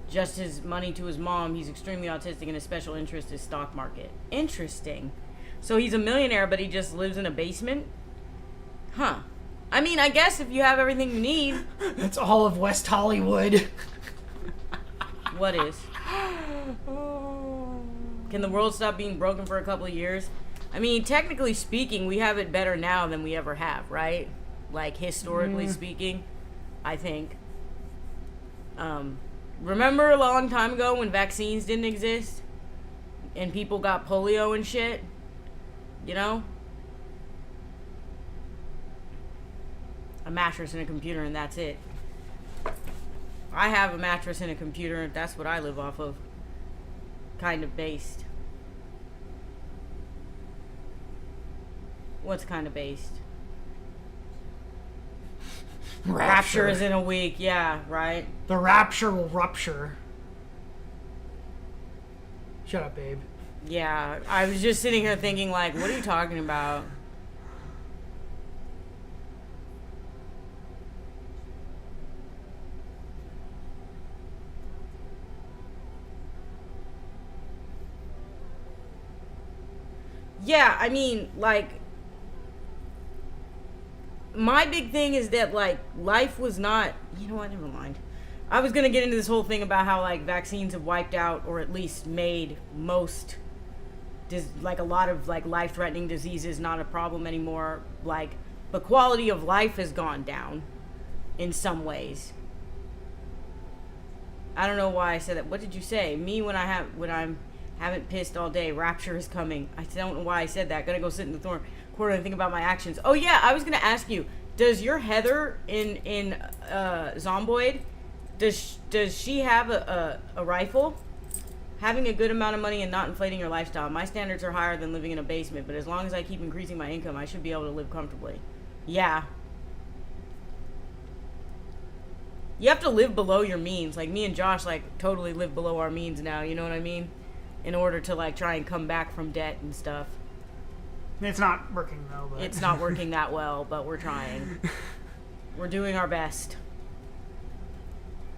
just his money to his mom. He's extremely autistic, and his special interest is stock market. Interesting. So he's a millionaire, but he just lives in a basement? Huh. I mean, I guess if you have everything you need. That's all of West Hollywood. What is? Can the world stop being broken for a couple of years? I mean, technically speaking, we have it better now than we ever have, right? Like, historically speaking, I think. Remember a long time ago when vaccines didn't exist? And people got polio and shit? You know? A mattress and a computer and that's it. I have a mattress and a computer and that's what I live off of. Kind of based. What's kind of based? Rapture is in a week, yeah, right? The rapture will rupture. Shut up, babe. Yeah, I was just sitting here thinking, like, what are you talking about? Yeah, I mean, like, my big thing is that, like, life was not, you know what, never mind. I was gonna get into this whole thing about how, like, vaccines have wiped out, or at least made most, like, a lot of, like, life-threatening diseases not a problem anymore. Like, the quality of life has gone down in some ways. I don't know why I said that. What did you say? Me when I'm haven't pissed all day. Rapture is coming. I don't know why I said that. Gonna go sit in the corner and think about my actions. Oh yeah, I was gonna ask you. Does your Heather in Zomboid, does she have a rifle? Having a good amount of money and not inflating your lifestyle. My standards are higher than living in a basement, but as long as I keep increasing my income, I should be able to live comfortably. Yeah. You have to live below your means. Like, me and Josh, like, totally live below our means now, you know what I mean? In order to, like, try and come back from debt and stuff. It's not working, though. But. It's not working that well, but we're trying. We're doing our best.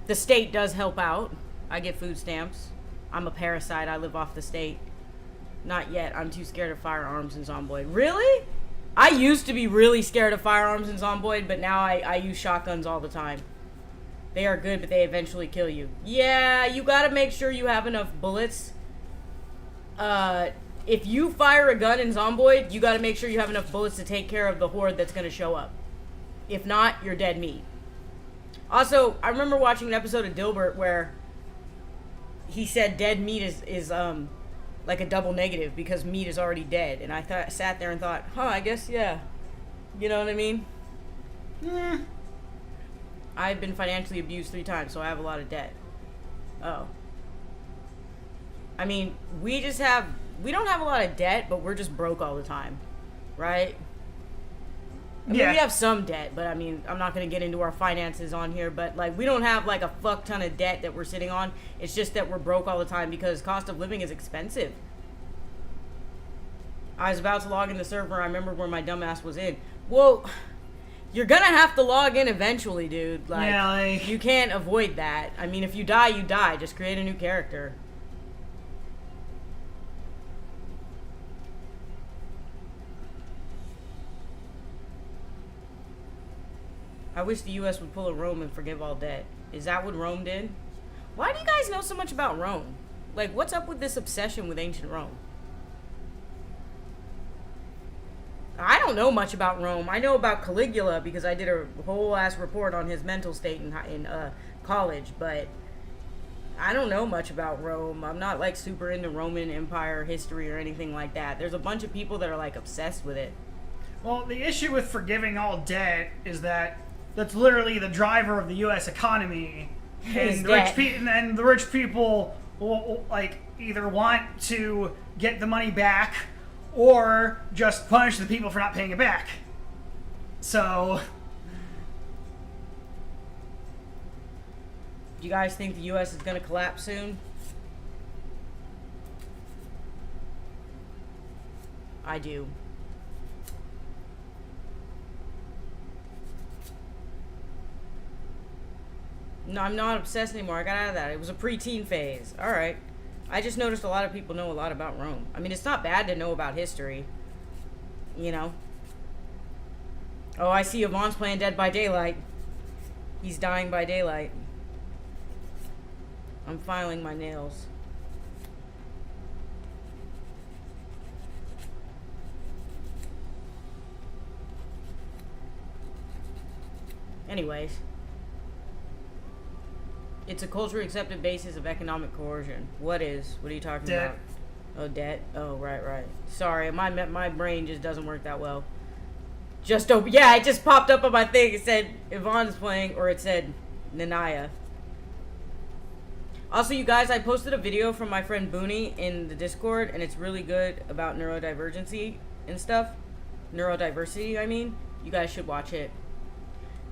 The state does help out. I get food stamps. I'm a parasite. I live off the state. Not yet. I'm too scared of firearms in Zomboid. Really? I used to be really scared of firearms in Zomboid, but now I use shotguns all the time. They are good, but they eventually kill you. Yeah, you gotta make sure you have enough bullets. If you fire a gun in Zomboid, you gotta make sure you have enough bullets to take care of the horde that's gonna show up. If not, you're dead meat. Also, I remember watching an episode of Dilbert where he said dead meat is like a double negative because meat is already dead. And I sat there and thought, I guess, yeah. You know what I mean? I've been financially abused 3 times, so I have a lot of debt. Oh. I mean, we don't have a lot of debt, but we're just broke all the time. Right? I mean, we have some debt, but I mean, I'm not going to get into our finances on here, but like, we don't have like a fuck ton of debt that we're sitting on. It's just that we're broke all the time because cost of living is expensive. I was about to log in the server. I remember where my dumbass was in. Well, you're going to have to log in eventually, dude. Like, you can't avoid that. I mean, if you die, you die. Just create a new character. I wish the U.S. would pull a Rome and forgive all debt. Is that what Rome did? Why do you guys know so much about Rome? Like, what's up with this obsession with ancient Rome? I don't know much about Rome. I know about Caligula because I did a whole ass report on his mental state in college, but I don't know much about Rome. I'm not like super into Roman Empire history or anything like that. There's a bunch of people that are like obsessed with it. Well, the issue with forgiving all debt is that that's literally the driver of the U.S. economy, and the rich people will like either want to get the money back or just punish the people for not paying it back. So, do you guys think the U.S. is going to collapse soon? I do. No, I'm not obsessed anymore. I got out of that. It was a preteen phase. Alright. I just noticed a lot of people know a lot about Rome. I mean, it's not bad to know about history. You know? Oh, I see Yvonne's playing Dead by Daylight. He's dying by daylight. I'm filing my nails. Anyways. It's a culturally accepted basis of economic coercion. What is? What are you talking about? Oh, debt? Oh, right. Sorry, my brain just doesn't work that well. Yeah, it just popped up on my thing. It said Yvonne's playing, or it said Nanaya. Also, you guys, I posted a video from my friend Booney in the Discord, and it's really good about neurodivergency and stuff. Neurodiversity, I mean. You guys should watch it.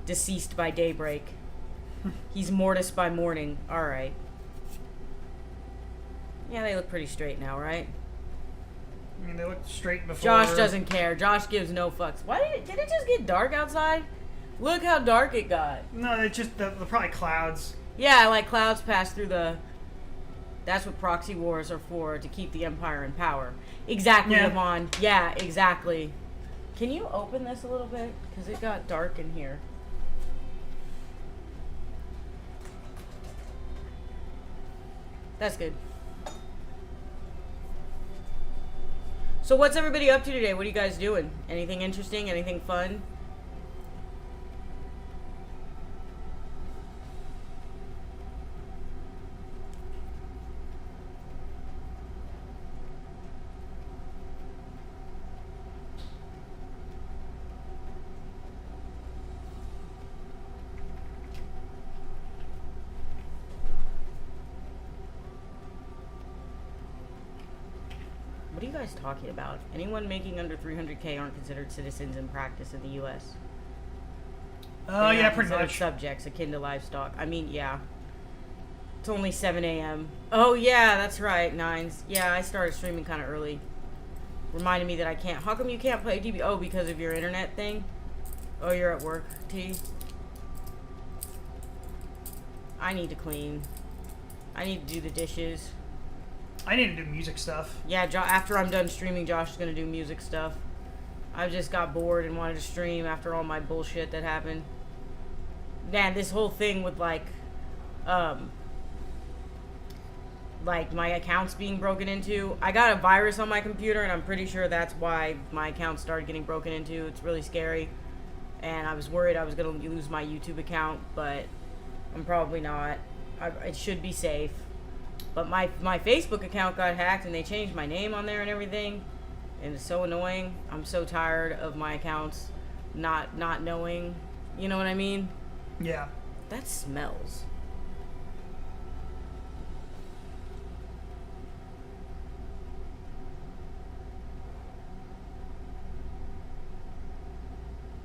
Deceased by daybreak. He's mortis by morning. Alright. Yeah, they look pretty straight now, right? I mean, they looked straight before. Josh doesn't care. Josh gives no fucks. Why did it just get dark outside? Look how dark it got. No, it's just the probably clouds. Yeah, like clouds pass through the... That's what proxy wars are for, to keep the Empire in power. Exactly, Yvonne. Yeah, exactly. Can you open this a little bit? Because it got dark in here. That's good. So what's everybody up to today? What are you guys doing? Anything interesting? Anything fun? What are you guys talking about? Anyone making under 300K aren't considered citizens in practice in the U.S. Oh, yeah, pretty much. Subjects akin to livestock. I mean, yeah. It's only 7 a.m. Oh, yeah, that's right, Nines. Yeah, I started streaming kind of early. Reminded me that I can't. How come you can't play DB? Oh, because of your internet thing? Oh, you're at work, T? I need to clean. I need to do the dishes. I need to do music stuff. Yeah, after I'm done streaming, Josh is going to do music stuff. I just got bored and wanted to stream after all my bullshit that happened. Man, this whole thing with like my accounts being broken into. I got a virus on my computer, and I'm pretty sure that's why my account started getting broken into. It's really scary. And I was worried I was going to lose my YouTube account, but I'm probably not. It should be safe. But my Facebook account got hacked, and they changed my name on there and everything. And it's so annoying. I'm so tired of my accounts not knowing. You know what I mean? Yeah. That smells.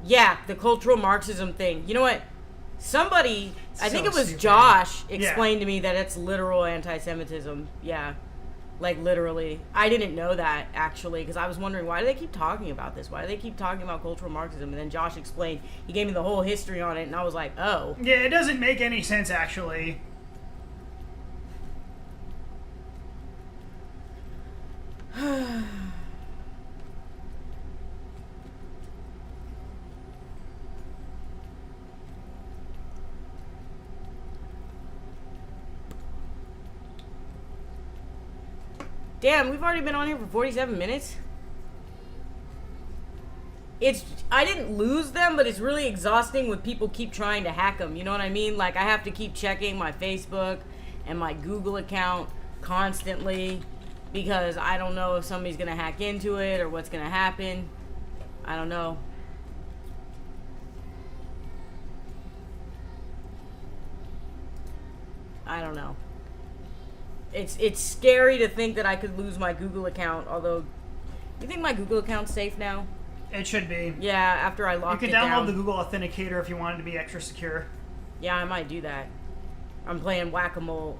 Yeah, the cultural Marxism thing. You know what? Somebody, I think it was stupid. Josh, explained to me that it's literal anti-Semitism. Yeah. Like, literally. I didn't know that, actually, because I was wondering, why do they keep talking about this? Why do they keep talking about cultural Marxism? And then Josh explained. He gave me the whole history on it, and I was like, oh. Yeah, it doesn't make any sense, actually. Damn, we've already been on here for 47 minutes. I didn't lose them, but it's really exhausting when people keep trying to hack them. You know what I mean? Like, I have to keep checking my Facebook and my Google account constantly because I don't know if somebody's going to hack into it or what's going to happen. I don't know. I don't know. It's scary to think that I could lose my Google account, although, you think my Google account's safe now? It should be. Yeah, after I locked it down. You can download the Google Authenticator if you want it to be extra secure. Yeah, I might do that. I'm playing whack-a-mole.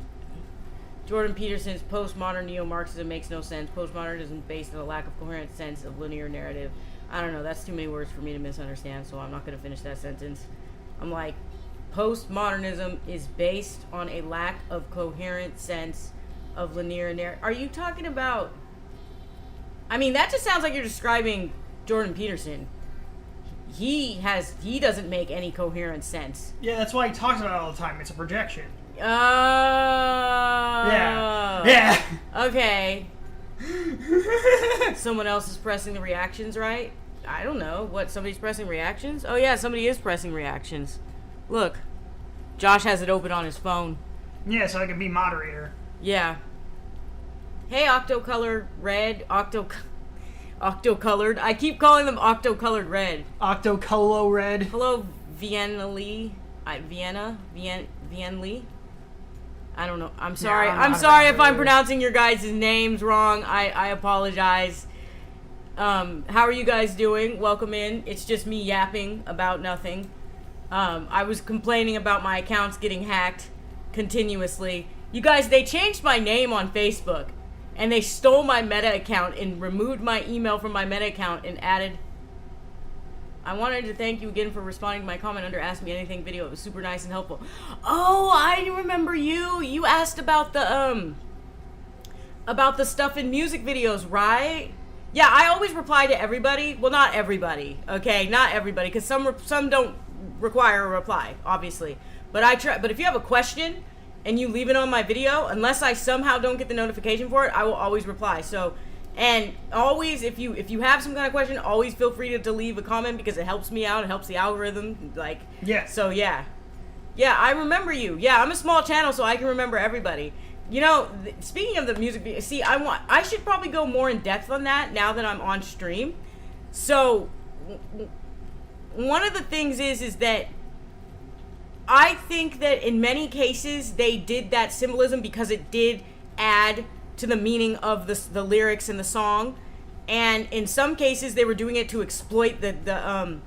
Jordan Peterson's postmodern neo-Marxism makes no sense. Postmodernism is based on a lack of coherent sense of linear narrative. I don't know, that's too many words for me to misunderstand, so I'm not going to finish that sentence. I'm like, postmodernism is based on a lack of coherent sense of linear narrative. Are you talking about... I mean, that just sounds like you're describing Jordan Peterson. He doesn't make any coherent sense. Yeah, that's why he talks about it all the time. It's a projection. Oh. Yeah. Okay. Someone else is pressing the reactions, right? I don't know. What, somebody's pressing reactions? Oh yeah, somebody is pressing reactions. Look. Josh has it open on his phone. Yeah, so I can be moderator. Yeah. Hey, Octocolored Red. Octocolored. I keep calling them Octocolored Red. Octocolo Red. Hello, Vienna Lee. Vienna Lee. I don't know. I'm sorry. Yeah, I'm sorry if I'm pronouncing your guys' names wrong. I apologize. How are you guys doing? Welcome in. It's just me yapping about nothing. I was complaining about my accounts getting hacked continuously. You guys, they changed my name on Facebook, and they stole my Meta account and removed my email from my Meta account and added... I wanted to thank you again for responding to my comment under Ask Me Anything video. It was super nice and helpful. Oh, I remember you. You asked about the stuff in music videos, right? Yeah, I always reply to everybody. Well, not everybody, okay? Not everybody, because some don't require a reply, obviously. But I try. But if you have a question and you leave it on my video, unless I somehow don't get the notification for it, I will always reply. So, and always, if you have some kind of question, always feel free to leave a comment because it helps me out. It helps the algorithm. Like, yeah. So yeah, I remember you. Yeah, I'm a small channel, so I can remember everybody. You know, speaking of the music video, see, I should probably go more in depth on that now that I'm on stream. So, one of the things is that I think that in many cases they did that symbolism because it did add to the meaning of the lyrics in the song, and in some cases they were doing it to exploit the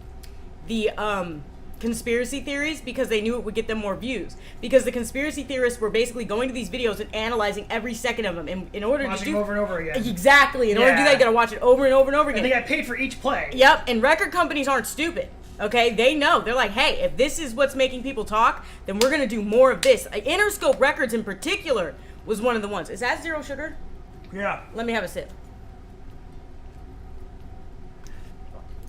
conspiracy theories because they knew it would get them more views. Because the conspiracy theorists were basically going to these videos and analyzing every second of them in order to do over and over again. Exactly. In order to do that, you gotta watch it over and over and over again. And they got paid for each play. Yep. And record companies aren't stupid. Okay, they know. They're like, hey, if this is what's making people talk, then we're gonna do more of this. Interscope Records in particular was one of the ones. Is that zero sugar? Yeah. Let me have a sip.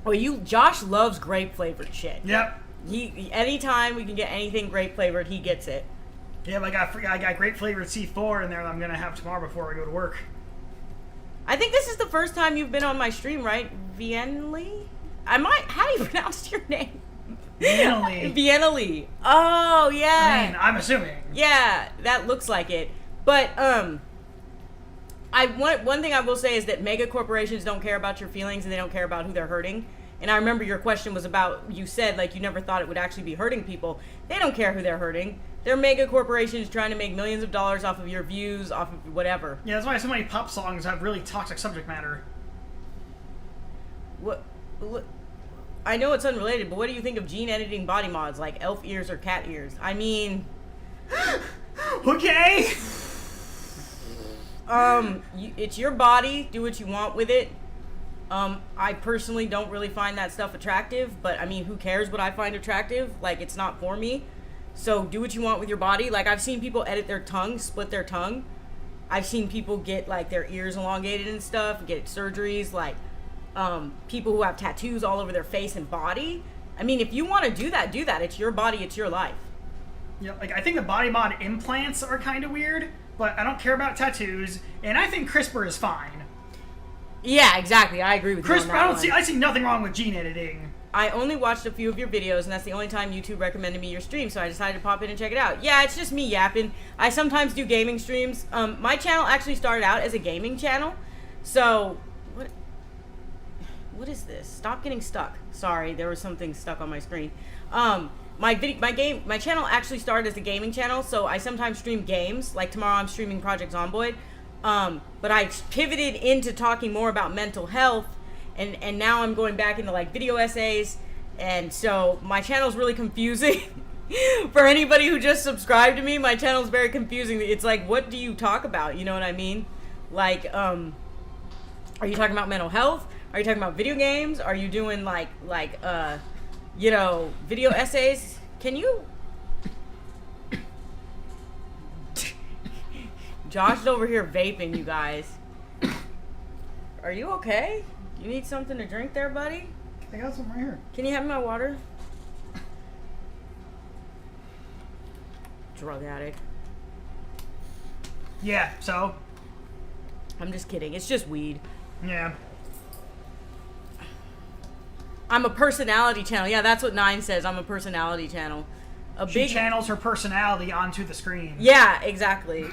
Oh, Josh loves grape flavored shit. Yep. He anytime we can get anything grape flavored, he gets it. Yeah, I got grape flavored C4 in there that I'm gonna have tomorrow before I go to work. I think this is the first time you've been on my stream, right, Viennaly? How do you pronounce your name? Viennaly. Viennaly. Oh yeah. I mean, I'm assuming. Yeah, that looks like it. But one thing I will say is that mega corporations don't care about your feelings and they don't care about who they're hurting. And I remember your question was about, you said like you never thought it would actually be hurting people. They don't care who they're hurting. They're mega corporations trying to make millions of dollars off of your views, off of whatever. Yeah, that's why so many pop songs have really toxic subject matter. What? I know it's unrelated, but what do you think of gene editing body mods like elf ears or cat ears? I mean, okay. It's your body. Do what you want with it. I personally don't really find that stuff attractive, but I mean, who cares what I find attractive? Like, it's not for me. So do what you want with your body. Like, I've seen people edit their tongue, split their tongue. I've seen people get like their ears elongated and stuff, get surgeries. Like, people who have tattoos all over their face and body. I mean, if you want to do that, do that. It's your body. It's your life. Yeah, like I think the body mod implants are kind of weird, but I don't care about tattoos, and I think CRISPR is fine. Yeah, exactly. I agree with you on that one. I see nothing wrong with gene editing. I only watched a few of your videos, and that's the only time YouTube recommended me your stream, so I decided to pop in and check it out. Yeah, it's just me yapping. I sometimes do gaming streams. My channel actually started out as a gaming channel, so what is this? Stop getting stuck. Sorry, there was something stuck on my screen. My channel actually started as a gaming channel, so I sometimes stream games. Like tomorrow, I'm streaming Project Zomboid. But I pivoted into talking more about mental health, and now I'm going back into like video essays, and so my channel is really confusing. For anybody who just subscribed to me, my channel is very confusing. It's like, what do you talk about? You know what I mean? Like, are you talking about mental health? Are you talking about video games? Are you doing video essays? Can you? Josh is over here vaping, you guys. Are you okay? You need something to drink there, buddy? I got some right here. Can you have my water? Drug addict. Yeah, so? I'm just kidding. It's just weed. Yeah. I'm a personality channel. Yeah, that's what Nine says. I'm a personality channel. She channels her personality onto the screen. Yeah, exactly.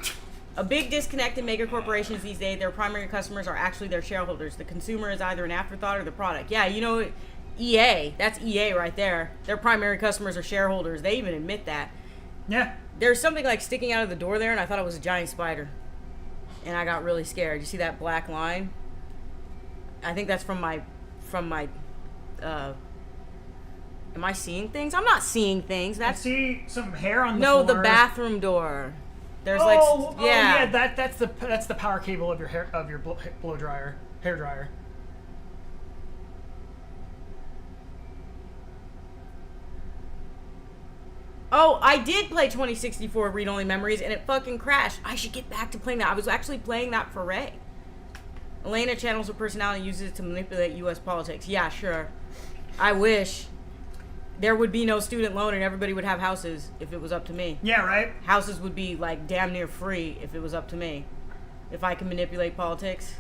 A big disconnect in mega corporations these days. Their primary customers are actually their shareholders. The consumer is either an afterthought or the product. Yeah, you know, EA. That's EA right there. Their primary customers are shareholders. They even admit that. Yeah. There's something like sticking out of the door there, and I thought it was a giant spider. And I got really scared. You see that black line? I think that's from my am I seeing things? I'm not seeing things. I see some hair on the floor. No, the bathroom door. There's yeah, that's the power cable of your blow dryer, hair dryer. Oh, I did play 2064 read-only memories, and it fucking crashed. I should get back to playing that. I was actually playing that for Ray. Elena channels her personality and uses it to manipulate U.S. politics. Yeah, sure. I wish. There would be no student loan and everybody would have houses if it was up to me. Yeah, right? Houses would be, like, damn near free if it was up to me. If I can manipulate politics.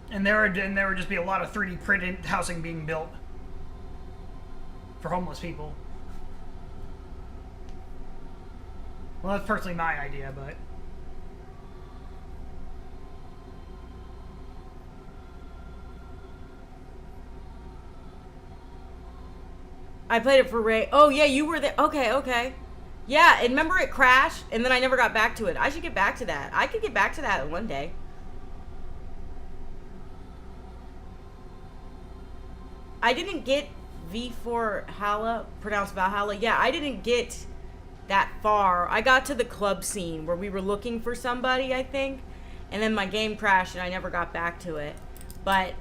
And there would just be a lot of 3D printed housing being built for homeless people. Well, that's personally my idea, but... I played it for Ray. Oh, yeah, you were there. Okay. Yeah, and remember it crashed, and then I never got back to it. I should get back to that. I could get back to that one day. I didn't get V4 Hala, pronounced Valhalla. Yeah, I didn't get that far. I got to the club scene where we were looking for somebody, I think, and then my game crashed, and I never got back to it. But,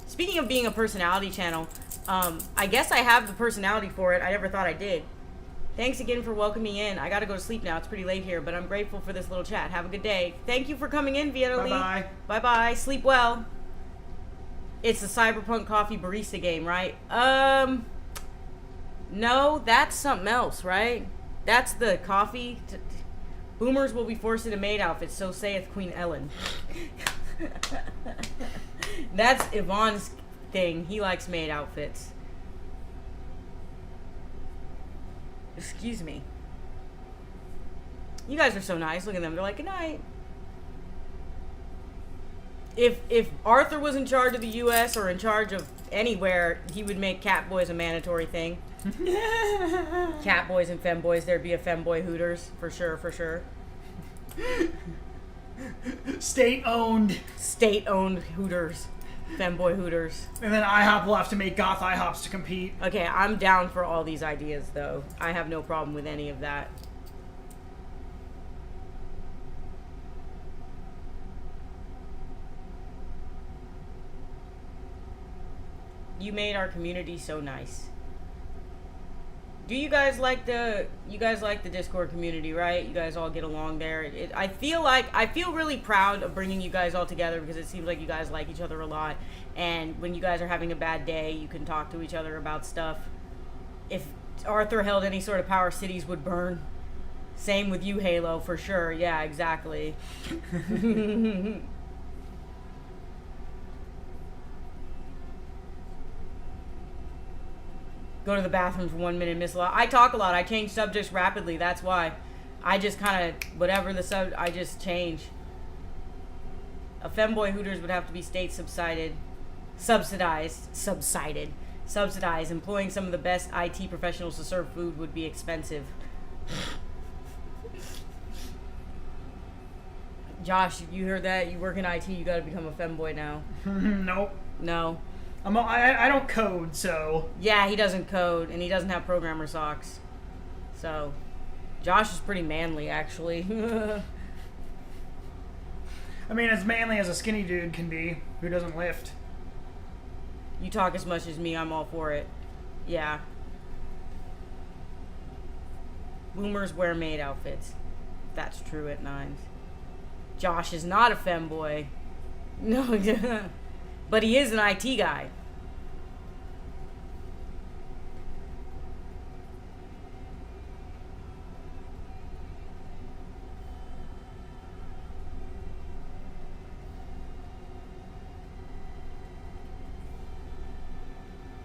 speaking of being a personality channel, I guess I have the personality for it. I never thought I did. Thanks again for welcoming me in. I gotta go to sleep now. It's pretty late here, but I'm grateful for this little chat. Have a good day. Thank you for coming in, Vieta Lee. Bye-bye. Bye-bye. Sleep well. It's the Cyberpunk Coffee Barista game, right? No, that's something else, right? That's the coffee. Boomers will be forced into maid outfits, so saith Queen Ellen. That's Yvonne's thing. He likes maid outfits. Excuse me. You guys are so nice. Look at them. They're like, good night. If Arthur was in charge of the U.S. or in charge of anywhere, he would make Catboys a mandatory thing. Catboys and femboys. There'd be a femboy Hooters for sure. For sure. State-owned. State-owned Hooters. Femboy Hooters. And then IHOP will have to make goth IHOPs to compete. Okay, I'm down for all these ideas, though. I have no problem with any of that. You made our community so nice. Do you guys like the Discord community, right? You guys all get along there. I feel really proud of bringing you guys all together because it seems like you guys like each other a lot. And when you guys are having a bad day, you can talk to each other about stuff. If Arthur held any sort of power, cities would burn. Same with you, Halo, for sure. Yeah, exactly. Go to the bathroom for 1 minute, miss a lot. I talk a lot. I change subjects rapidly. That's why. I just kind of, whatever the I just change. A femboy Hooters would have to be state subsidized. Employing some of the best IT professionals to serve food would be expensive. Josh, you heard that? You work in IT, you gotta become a femboy now. Nope. No. I don't code, so... Yeah, he doesn't code, and he doesn't have programmer socks. So, Josh is pretty manly, actually. I mean, as manly as a skinny dude can be, who doesn't lift. You talk as much as me, I'm all for it. Yeah. Boomers wear maid outfits. That's true at Nines. Josh is not a femboy. No, but he is an IT guy.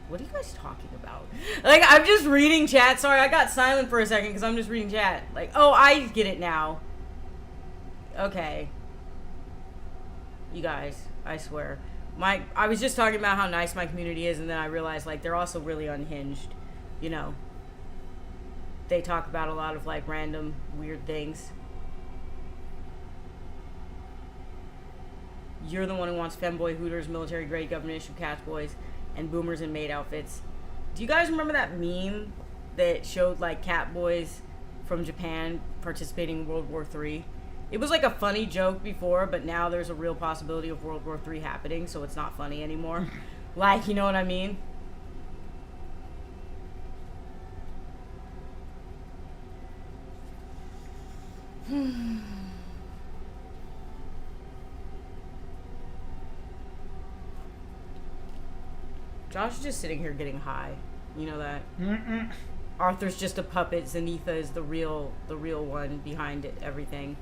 What are you guys talking about? Like, I'm just reading chat. Sorry, I got silent for a second because I'm just reading chat. Like, oh, I get it now. Okay. You guys, I swear. I was just talking about how nice my community is, and then I realized, like, they're also really unhinged. You know. They talk about a lot of, like, random, weird things. You're the one who wants femboy Hooters, military-grade government-issued Catboys, and boomers in maid outfits. Do you guys remember that meme that showed, like, Catboys from Japan participating in World War III? It was like a funny joke before, but now there's a real possibility of World War III happening, so it's not funny anymore. Like, you know what I mean? Josh is just sitting here getting high. You know that? Mm-mm. Arthur's just a puppet. Zenitha is the real one behind it, everything.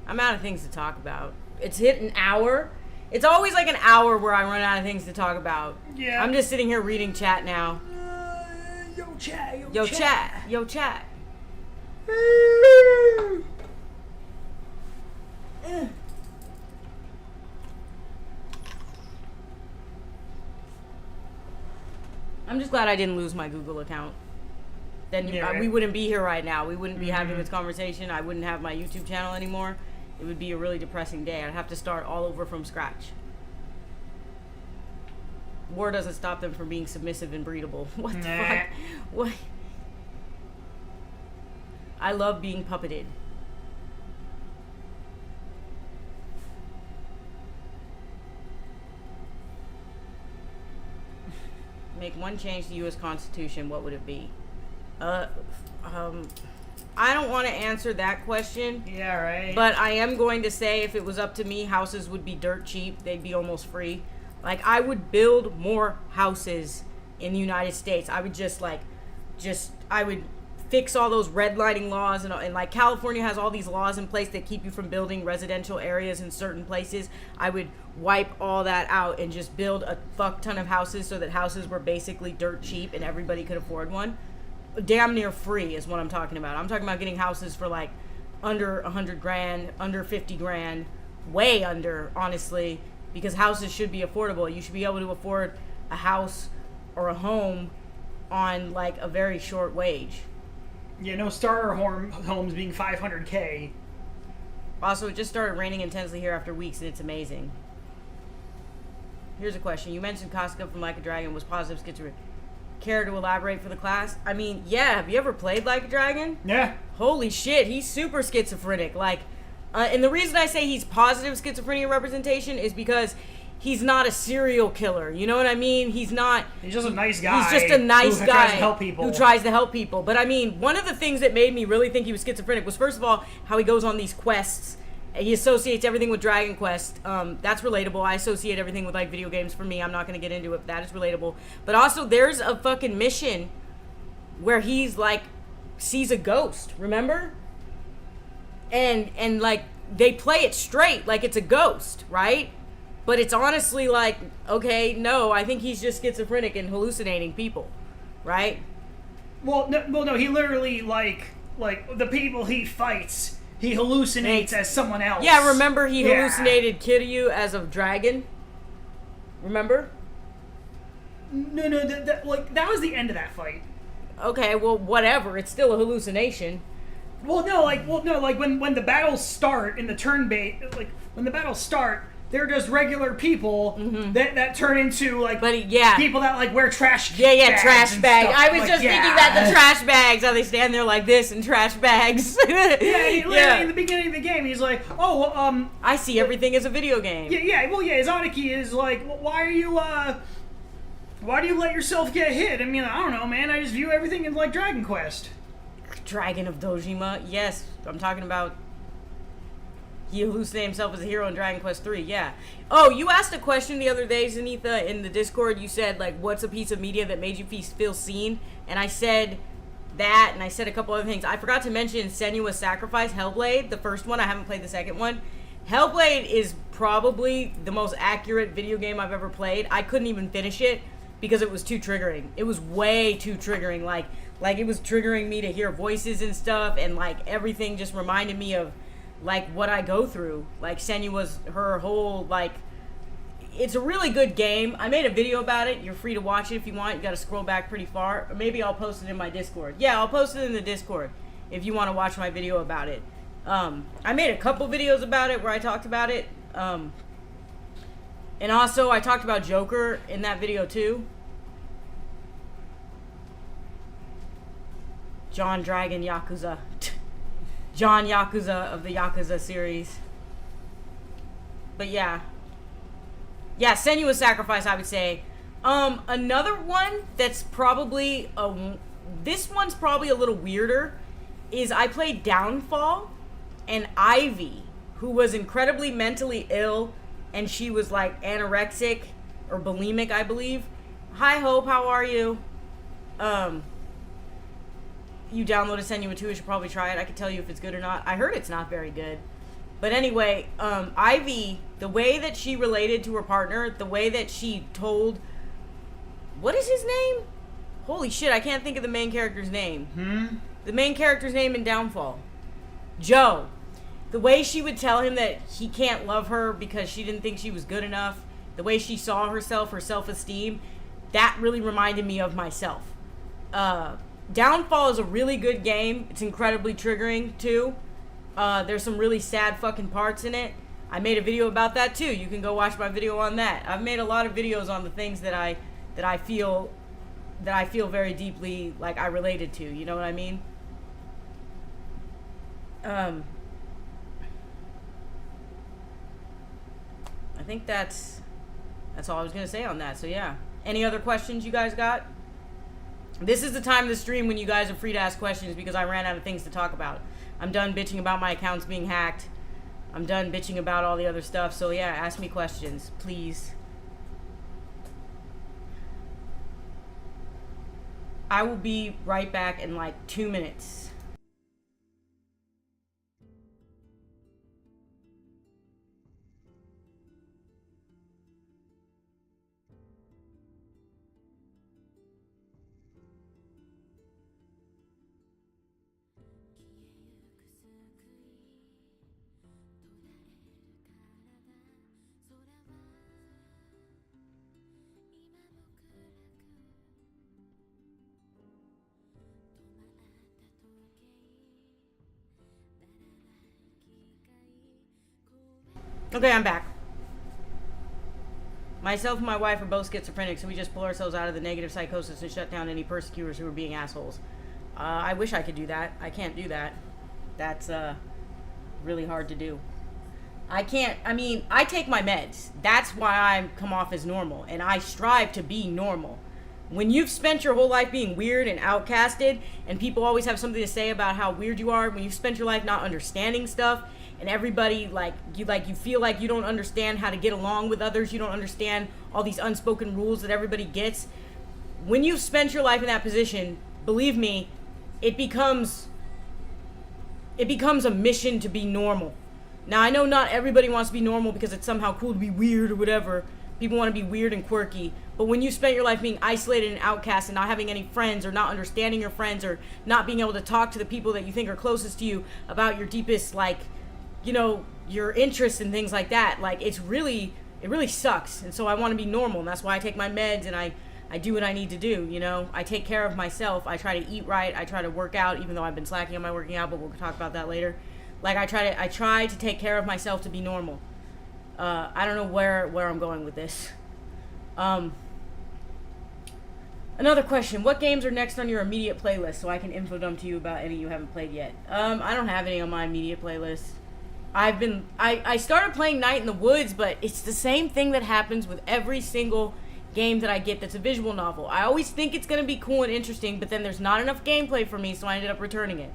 I'm out of things to talk about. It's hit an hour. It's always like an hour where I run out of things to talk about. Yeah. I'm just sitting here reading chat now. Yo chat. Yo chat. I'm just glad I didn't lose my Google account. Then we wouldn't be here right now. We wouldn't be having this conversation. I wouldn't have my YouTube channel anymore. It would be a really depressing day. I'd have to start all over from scratch. War doesn't stop them from being submissive and breedable. What the fuck? What? I love being puppeted. Make one change to the U.S. Constitution, what would it be? I don't want to answer that question. Yeah, right. But I am going to say if it was up to me, houses would be dirt cheap. They'd be almost free. Like, I would build more houses in the United States. I would I would fix all those redlining laws, and like California has all these laws in place that keep you from building residential areas in certain places. I would wipe all that out and just build a fuck ton of houses so that houses were basically dirt cheap and everybody could afford one. Damn near free is what I'm talking about. I'm talking about getting houses for like under 100 grand, under 50 grand, way under, honestly, because houses should be affordable. You should be able to afford a house or a home on like a very short wage. Yeah, no starter homes being 500K. Also, it just started raining intensely here after weeks, and it's amazing. Here's a question. You mentioned Casca from Like a Dragon was positive schizophrenic. Care to elaborate for the class? I mean, yeah. Have you ever played Like a Dragon? Yeah. Holy shit, he's super schizophrenic. Like, and the reason I say he's positive schizophrenia representation is because he's not a serial killer. You know what I mean? He's not. He's just a nice guy. He's just a nice who guy tries to help people. who tries to help people. But I mean, one of the things that made me really think he was schizophrenic was, first of all, how he goes on these quests. He associates everything with Dragon Quest. That's relatable. I associate everything with like video games for me. I'm not going to get into it, but that is relatable. But also, there's a fucking mission where he's like sees a ghost. Remember? And like they play it straight like it's a ghost, right? But it's honestly like, okay, no, I think he's just schizophrenic and hallucinating people, right? Well, no, he literally like the people he fights. He hallucinates as someone else. Yeah, remember he hallucinated Kiryu as a dragon? Remember? No, that was the end of that fight. Okay, well, whatever. It's still a hallucination. When the battles start in the turn-based, like when the battles start, they're just regular people that turn into like people that like wear trash. Yeah, trash bags. I was like, just thinking that the trash bags, how they stand there like this in trash bags. Yeah, in the beginning of the game, he's like, I see everything as a video game. Izanaki is like, why do you let yourself get hit? I mean, I don't know, man. I just view everything as like Dragon Quest. Dragon of Dojima. Yes, I'm talking about. He hallucinated himself as a hero in Dragon Quest 3, yeah. Oh, you asked a question the other day, Zenitha, in the Discord. You said, like, what's a piece of media that made you feel seen? And I said that, and I said a couple other things. I forgot to mention Senua's Sacrifice, Hellblade, the first one. I haven't played the second one. Hellblade is probably the most accurate video game I've ever played. I couldn't even finish it because it was too triggering. It was way too triggering. Like it was triggering me to hear voices and stuff, and, like, everything just reminded me of like what I go through. Like Senua's, her whole, like, it's a really good game. I made a video about it. You're free to watch it if you want. You gotta scroll back pretty far. Or maybe I'll post it in my Discord. Yeah, I'll post it in the Discord if you want to watch my video about it. I made a couple videos about it where I talked about it. And also I talked about Joker in that video too. John Dragon Yakuza. John Yakuza of the Yakuza series. But yeah. Yeah, Senua's Sacrifice, I would say. Another one that's probably this one's probably a little weirder is I played Downfall, and Ivy, who was incredibly mentally ill, and she was like anorexic or bulimic, I believe. Hi Hope, how are you? You downloaded Senua 2, you should probably try it. I can tell you if it's good or not. I heard it's not very good. But anyway, Ivy, the way that she related to her partner, the way that she told... What is his name? Holy shit, I can't think of the main character's name. The main character's name in Downfall. Joe. The way she would tell him that he can't love her because she didn't think she was good enough. The way she saw herself, her self-esteem. That really reminded me of myself. Downfall is a really good game. It's incredibly triggering, too. There's some really sad fucking parts in it. I made a video about that, too. You can go watch my video on that. I've made a lot of videos on the things that I feel very deeply like I related to. You know what I mean? I think that's all I was going to say on that. So, yeah. Any other questions you guys got? This is the time of the stream when you guys are free to ask questions because I ran out of things to talk about. I'm done bitching about my accounts being hacked. I'm done bitching about all the other stuff. So, yeah, ask me questions, please. I will be right back in like 2 minutes. Okay, I'm back. Myself and my wife are both schizophrenic, so we just pull ourselves out of the negative psychosis and shut down any persecutors who are being assholes. I wish I could do that. I can't do that. That's really hard to do. I can't. I mean, I take my meds. That's why I come off as normal, and I strive to be normal. When you've spent your whole life being weird and outcasted, and people always have something to say about how weird you are, when you've spent your life not understanding stuff, and everybody you feel like you don't understand how to get along with others, you don't understand all these unspoken rules that everybody gets. When you've spent your life in that position, believe me, it becomes a mission to be normal. Now, I know not everybody wants to be normal because it's somehow cool to be weird or whatever. People want to be weird and quirky. But when you spent your life being isolated and outcast and not having any friends or not understanding your friends or not being able to talk to the people that you think are closest to you about your deepest, your interests and things like that, it really sucks. And so I want to be normal, and that's why I take my meds and I do what I need to do, I take care of myself. I try to eat right. I try to work out, even though I've been slacking on my working out, but we'll talk about that later. I try to take care of myself to be normal. I don't know where I'm going with this. Another question. What games are next on your immediate playlist so I can info dump to you about any you haven't played yet? I don't have any on my immediate playlist. I started playing Night in the Woods, but it's the same thing that happens with every single game that I get that's a visual novel. I always think it's going to be cool and interesting, but then there's not enough gameplay for me, so I ended up returning it.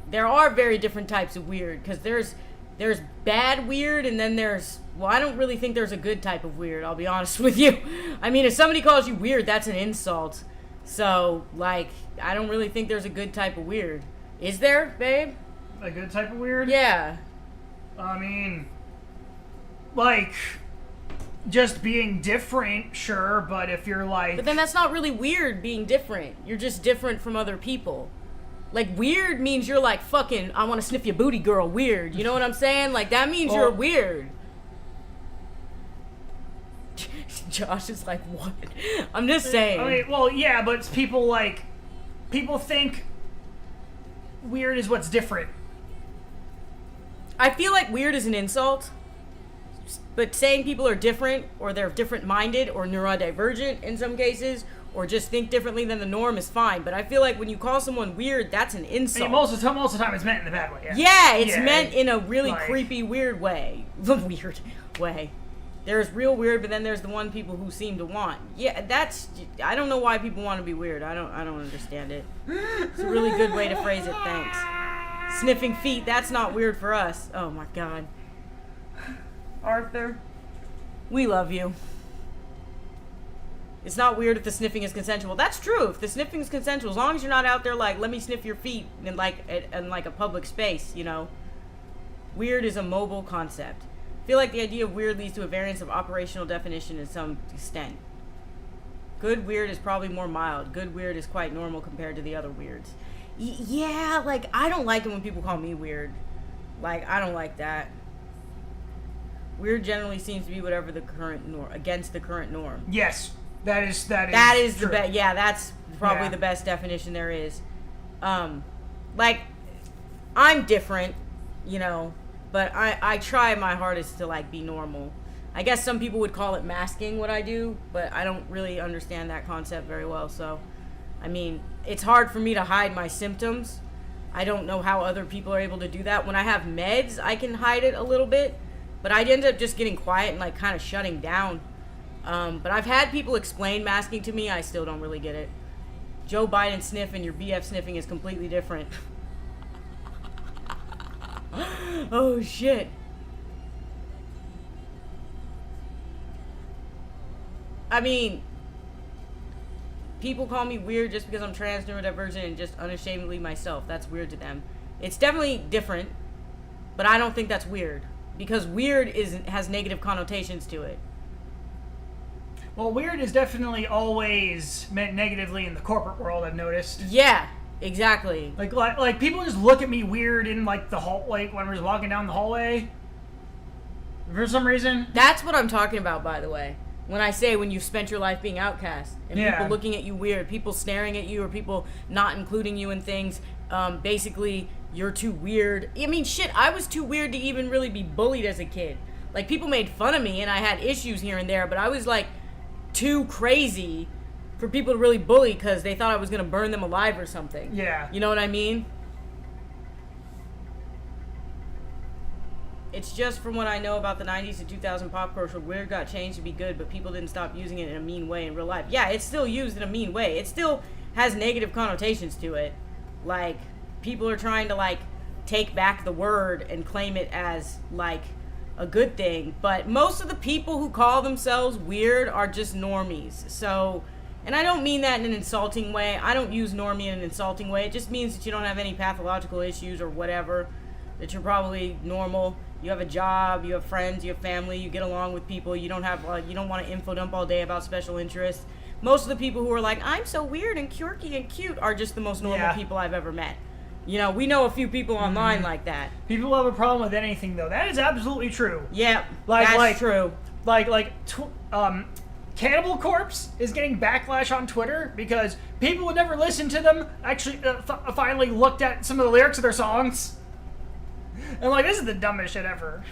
There are very different types of weird, because there's bad weird, and then I don't really think there's a good type of weird, I'll be honest with you. I mean, if somebody calls you weird, that's an insult. So, I don't really think there's a good type of weird. Is there, babe? A good type of weird? Yeah. I mean, just being different, sure, but if you're But then that's not really weird, being different. You're just different from other people. Weird means you're fucking, I want to sniff your booty, girl, weird. You know what I'm saying? That means you're weird. Josh is like, what? I'm just saying. I mean, well, yeah, but people think weird is what's different. I feel like weird is an insult, but saying people are different, or they're different-minded, or neurodivergent in some cases, or just think differently than the norm is fine. But I feel like when you call someone weird, that's an insult. I mean, most of the time it's meant in a bad way. Yeah, it's meant in a really creepy, weird way. Weird way. There's real weird, but then there's the one people who seem to want. Yeah, I don't know why people want to be weird. I don't understand it. It's a really good way to phrase it, thanks. Sniffing feet, that's not weird for us. Oh my god. Arthur, we love you. It's not weird if the sniffing is consensual. That's true. If the sniffing is consensual, as long as you're not out there let me sniff your feet in a public space, Weird is a mobile concept. I feel like the idea of weird leads to a variance of operational definition to some extent. Good weird is probably more mild. Good weird is quite normal compared to the other weirds. Yeah, I don't like it when people call me weird. I don't like that. Weird generally seems to be whatever the current norm, against the current norm. Yes, that is the best. Yeah, that's probably the best definition there is. I'm different, but I try my hardest to be normal. I guess some people would call it masking what I do, but I don't really understand that concept very well. So, I mean, it's hard for me to hide my symptoms. I don't know how other people are able to do that. When I have meds, I can hide it a little bit, but I end up just getting quiet and kind of shutting down. But I've had people explain masking to me. I still don't really get it. Joe Biden sniff and your BF sniffing is completely different. Oh shit. I mean, people call me weird just because I'm trans, neurodivergent, and just unashamedly myself. That's weird to them. It's definitely different, but I don't think that's weird because weird has negative connotations to it. Well, weird is definitely always meant negatively in the corporate world, I've noticed. Yeah, exactly. Like people just look at me weird in like the hall, like when we're just walking down the hallway. For some reason. That's what I'm talking about, by the way. When I say when you've spent your life being outcast and people looking at you weird, people staring at you, or people not including you in things, basically you're too weird. I mean, shit, I was too weird to even really be bullied as a kid. Like, people made fun of me and I had issues here and there, but I was like too crazy for people to really bully because they thought I was going to burn them alive or something. Yeah. You know what I mean? It's just from what I know about the 90s to 2000 pop culture, weird got changed to be good, but people didn't stop using it in a mean way in real life. Yeah, it's still used in a mean way. It still has negative connotations to it. Like, people are trying to, like, take back the word and claim it as, like, a good thing. But most of the people who call themselves weird are just normies. So, and I don't mean that in an insulting way. I don't use normie in an insulting way. It just means that you don't have any pathological issues or whatever, that you're probably normal. You have a job, you have friends, you have family, you get along with people, you don't have, you don't want to info dump all day about special interests. Most of the people who are like, I'm so weird and quirky and cute, are just the most normal people I've ever met. You know, we know a few people online like that. People have a problem with anything, though. That is absolutely true. Yeah, that's true. Cannibal Corpse is getting backlash on Twitter because people would never listen to them actually finally looked at some of the lyrics of their songs. And I'm like, this is the dumbest shit ever.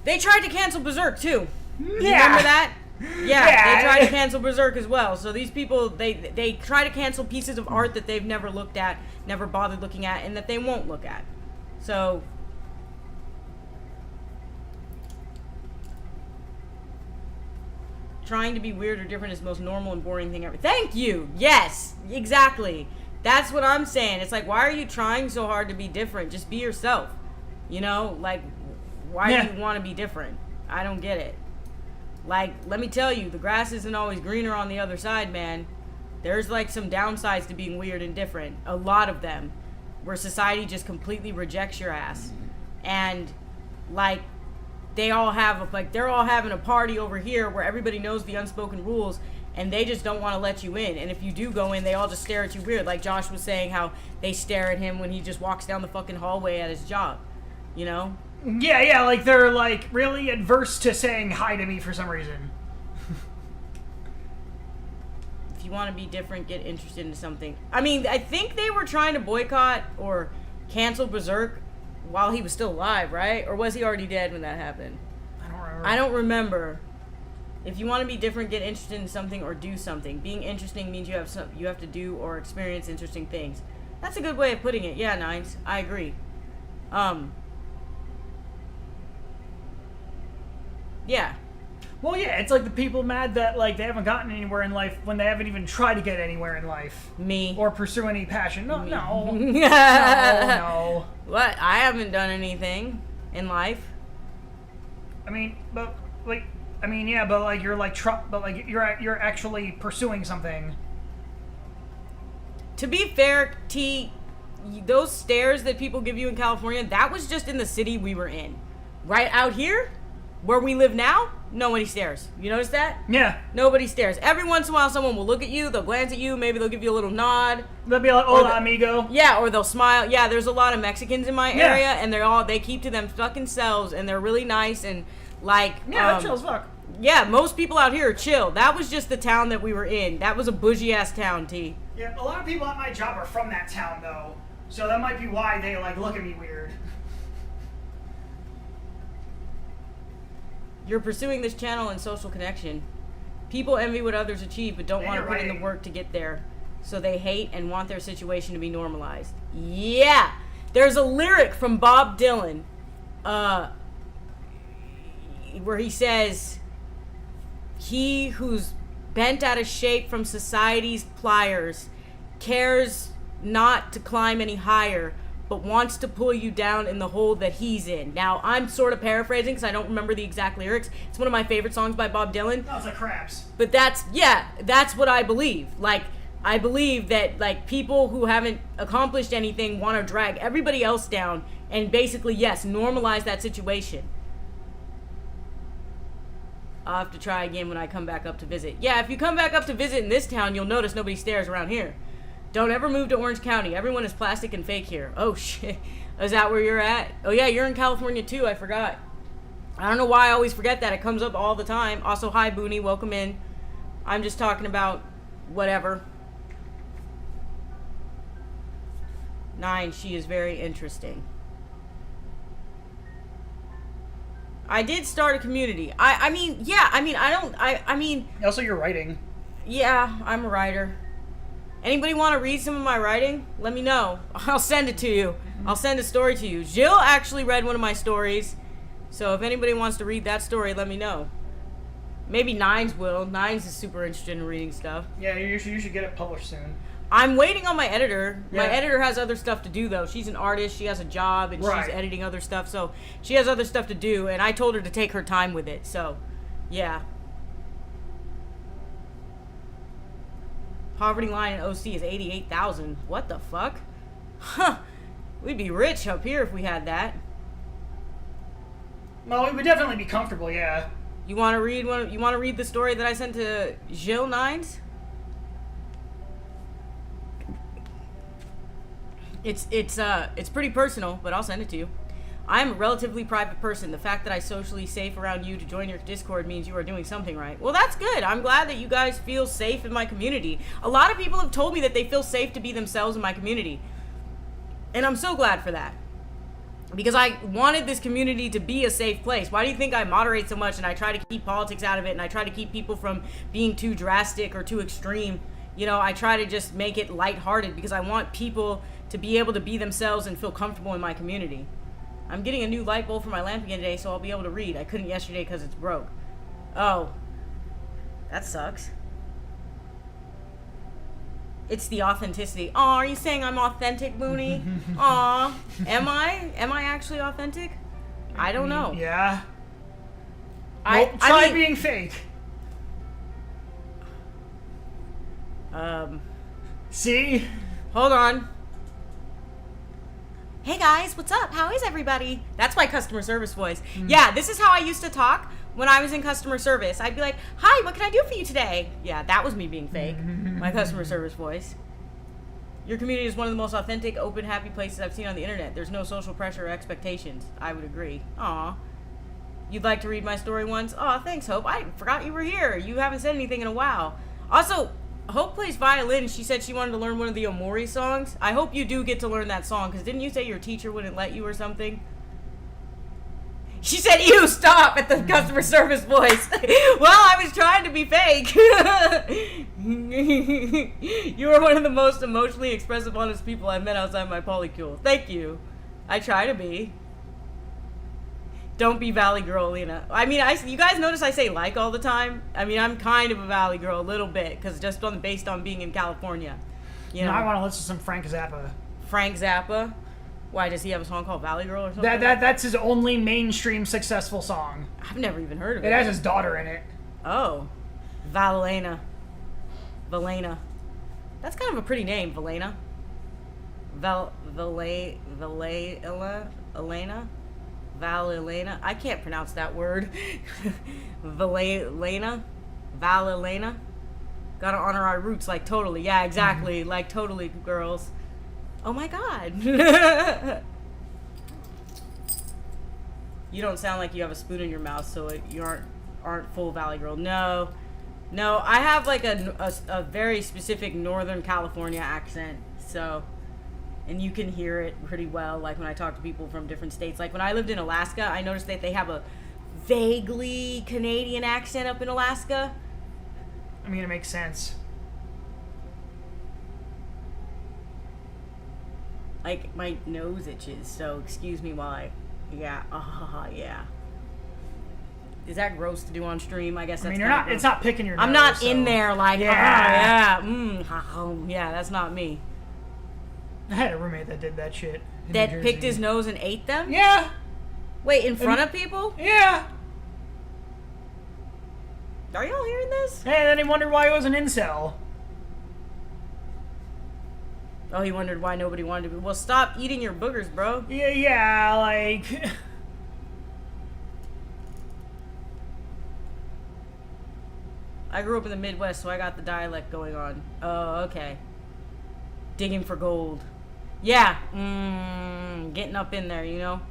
They tried to cancel Berserk, too. Yeah. You remember that? Yeah, they tried to cancel Berserk as well. So these people, they try to cancel pieces of art that they've never looked at, never bothered looking at, and that they won't look at. So... trying to be weird or different is the most normal and boring thing ever. Thank you! Yes! Exactly. That's what I'm saying. It's like, why are you trying so hard to be different? Just be yourself. You know? Like, why do you want to be different? I don't get it. Like, let me tell you, the grass isn't always greener on the other side, man. There's, like, some downsides to being weird and different. A lot of them. Where society just completely rejects your ass. And, like, they're all having a party over here where everybody knows the unspoken rules, and they just don't want to let you in. And if you do go in, they all just stare at you weird. Like Josh was saying, how they stare at him when he just walks down the fucking hallway at his job. You know? Yeah, like they're like really adverse to saying hi to me for some reason. If you want to be different, get interested in something. I mean, I think they were trying to boycott or cancel Berserk while he was still alive, right? Or was he already dead when that happened? I don't remember. If you want to be different, get interested in something or do something. Being interesting means you have to do or experience interesting things. That's a good way of putting it. Yeah, Nines. I agree. Yeah. Well, yeah, it's like the people mad that like they haven't gotten anywhere in life when they haven't even tried to get anywhere in life. Me. Or pursue any passion. No. What? I haven't done anything in life. I mean, but you're actually pursuing something. To be fair, T, those stares that people give you in California, that was just in the city we were in. Right out here, where we live now, nobody stares. You notice that? Yeah. Nobody stares. Every once in a while, someone will look at you, they'll glance at you, maybe they'll give you a little nod. They'll be like, hola, amigo. Yeah, or they'll smile. Yeah, there's a lot of Mexicans in my area, and they keep to them fucking selves, and they're really nice, and like... Yeah, they're chill as fuck. Yeah, most people out here are chill. That was just the town that we were in. That was a bougie-ass town, T. Yeah, a lot of people at my job are from that town, though. So that might be why they, like, look at me weird. You're pursuing this channel and social connection. People envy what others achieve, but don't want to put in the work to get there. So they hate and want their situation to be normalized. Yeah! There's a lyric from Bob Dylan, where he says, "He who's bent out of shape from society's pliers cares not to climb any higher, but wants to pull you down in the hole that he's in. Now, I'm sort of paraphrasing because I don't remember the exact lyrics. It's one of my favorite songs by Bob Dylan. No, it's like Craps. But that's what I believe. Like, I believe that, like, people who haven't accomplished anything want to drag everybody else down and basically, yes, normalize that situation. I'll have to try again when I come back up to visit. Yeah, if you come back up to visit in this town, you'll notice nobody stares around here. Don't ever move to Orange County. Everyone is plastic and fake here. Oh, shit. Is that where you're at? Oh, yeah, you're in California, too. I forgot. I don't know why I always forget that. It comes up all the time. Also, hi, Booney. Welcome in. I'm just talking about whatever. 9, she is very interesting. I did start a community. I mean, Also, you're writing. Yeah, I'm a writer. Anybody want to read some of my writing? Let me know. I'll send it to you. I'll send a story to you. Jill actually read one of my stories. So if anybody wants to read that story, let me know. Maybe Nines will. Nines is super interested in reading stuff. Yeah, you should get it published soon. I'm waiting on my editor. Yeah. My editor has other stuff to do, though. She's an artist. She has a job, and she's editing other stuff. So she has other stuff to do, and I told her to take her time with it. So, yeah. Poverty line in OC is 88,000. What the fuck? Huh. We'd be rich up here if we had that. Well, it would definitely be comfortable, yeah. You want to read one? You want to read the story that I sent to Jill Nines? It's pretty personal, but I'll send it to you. I am a relatively private person. The fact that I socially safe around you to join your Discord means you are doing something right. Well, that's good. I'm glad that you guys feel safe in my community. A lot of people have told me that they feel safe to be themselves in my community. And I'm so glad for that. Because I wanted this community to be a safe place. Why do you think I moderate so much and I try to keep politics out of it and I try to keep people from being too drastic or too extreme? You know, I try to just make it lighthearted because I want people to be able to be themselves and feel comfortable in my community. I'm getting a new light bulb for my lamp again today, so I'll be able to read. I couldn't yesterday because it's broke. Oh. That sucks. It's the authenticity. Aw, are you saying I'm authentic, Mooney? Aw. Am I? Am I actually authentic? I don't know. Yeah. Try being fake. See? Hold on. Hey guys, what's up? How is everybody? That's my customer service voice. Yeah, this is how I used to talk when I was in customer service. I'd be like, hi, what can I do for you today? Yeah, that was me being fake. My customer service voice. Your community is one of the most authentic, open, happy places I've seen on the internet. There's no social pressure or expectations. I would agree. Aw. You'd like to read my story once? Aw, thanks, Hope. I forgot you were here. You haven't said anything in a while. Also, Hope plays violin. She said she wanted to learn one of the Omori songs. I hope you do get to learn that song, because didn't you say your teacher wouldn't let you or something? She said, ew, stop, at the customer service voice. Well, I was trying to be fake. You are one of the most emotionally expressive, honest people I've met outside my polycule. Thank you. I try to be. Don't be Valley Girl, Lena. I mean, you guys notice I say like all the time? I mean, I'm kind of a Valley Girl a little bit, because just based on being in California. You know, I want to listen to some Frank Zappa. Frank Zappa? Why, does he have a song called Valley Girl or something? That's his only mainstream successful song. I've never even heard of it. It has his daughter in it. Oh. Valena. That's kind of a pretty name, Valena. Elena. I can't pronounce that word. Valelena. Gotta honor our roots, like totally. Yeah, exactly. Like totally, girls. Oh my god. You don't sound like you have a spoon in your mouth, so you aren't full Valley Girl. No, I have like a very specific Northern California accent, so, and you can hear it pretty well, like when I talk to people from different states. Like when I lived in Alaska, I noticed that they have a vaguely Canadian accent up in Alaska. I mean, it makes sense. Like, my nose itches, so excuse me while I... Yeah. Yeah. Is that gross to do on stream? I guess that's... I mean, you're not... It's not picking your nose, I'm not so. in there like... Yeah. Yeah, that's not me. I had a roommate that did that shit. That picked his nose and ate them? Yeah. Wait, in front of people? Yeah. Are y'all hearing this? And then he wondered why he was an incel. Oh, he wondered why nobody wanted to be. Well, stop eating your boogers, bro. Yeah, like... I grew up in the Midwest, so I got the dialect going on. Oh, okay. Digging for gold. Yeah. Getting up in there, you know?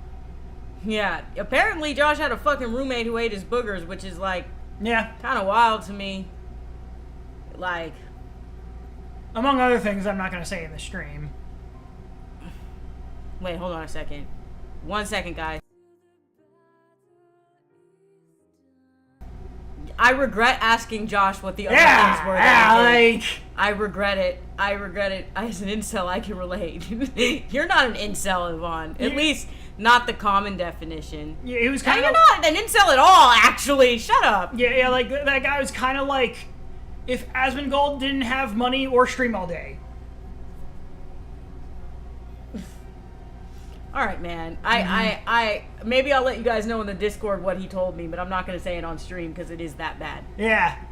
Yeah. Apparently, Josh had a fucking roommate who ate his boogers, which is, like... Yeah. Kind of wild to me. Like... Among other things I'm not going to say in the stream. Wait, hold on a second. 1 second, guys. I regret asking Josh what the other things were that he did. I regret it. I regret it. As an incel, I can relate. You're not an incel, Yvonne. At least not the common definition. Yeah, he was kind of... You're not an incel at all, actually. Shut up. Yeah, like, that guy was kind of like... If Asmongold didn't have money or stream all day. All right, man. I maybe I'll let you guys know in the Discord what he told me, but I'm not going to say it on stream because it is that bad. Yeah.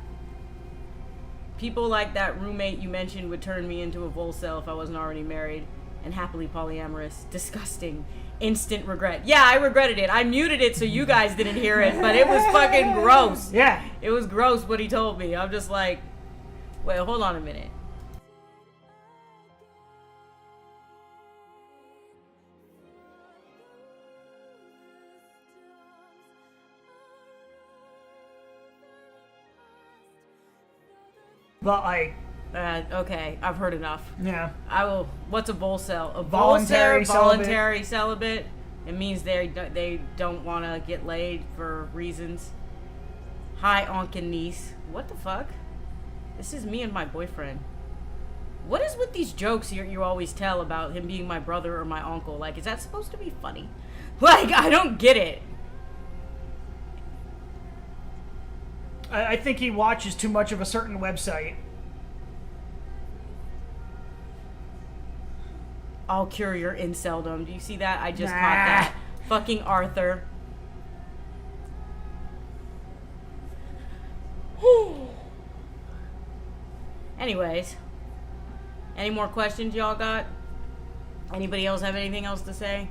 People like that roommate you mentioned would turn me into a Volcel if I wasn't already married and happily polyamorous. Disgusting. Instant regret. Yeah, I regretted it. I muted it so you guys didn't hear it, but it was fucking gross. Yeah. It was gross what he told me. I'm just like, wait, hold on a minute. But, like... Okay, I've heard enough. Yeah. I will... What's a Volcel? A Voluntary celibate. It means they don't want to get laid for reasons. Hi, Onk and niece. What the fuck? This is me and my boyfriend. What is with these jokes you always tell about him being my brother or my uncle? Like, is that supposed to be funny? Like, I don't get it. I think he watches too much of a certain website. I'll cure your inceldom. Do you see that? I just caught that. Fucking Arthur. Anyways. Any more questions y'all got? Anybody else have anything else to say?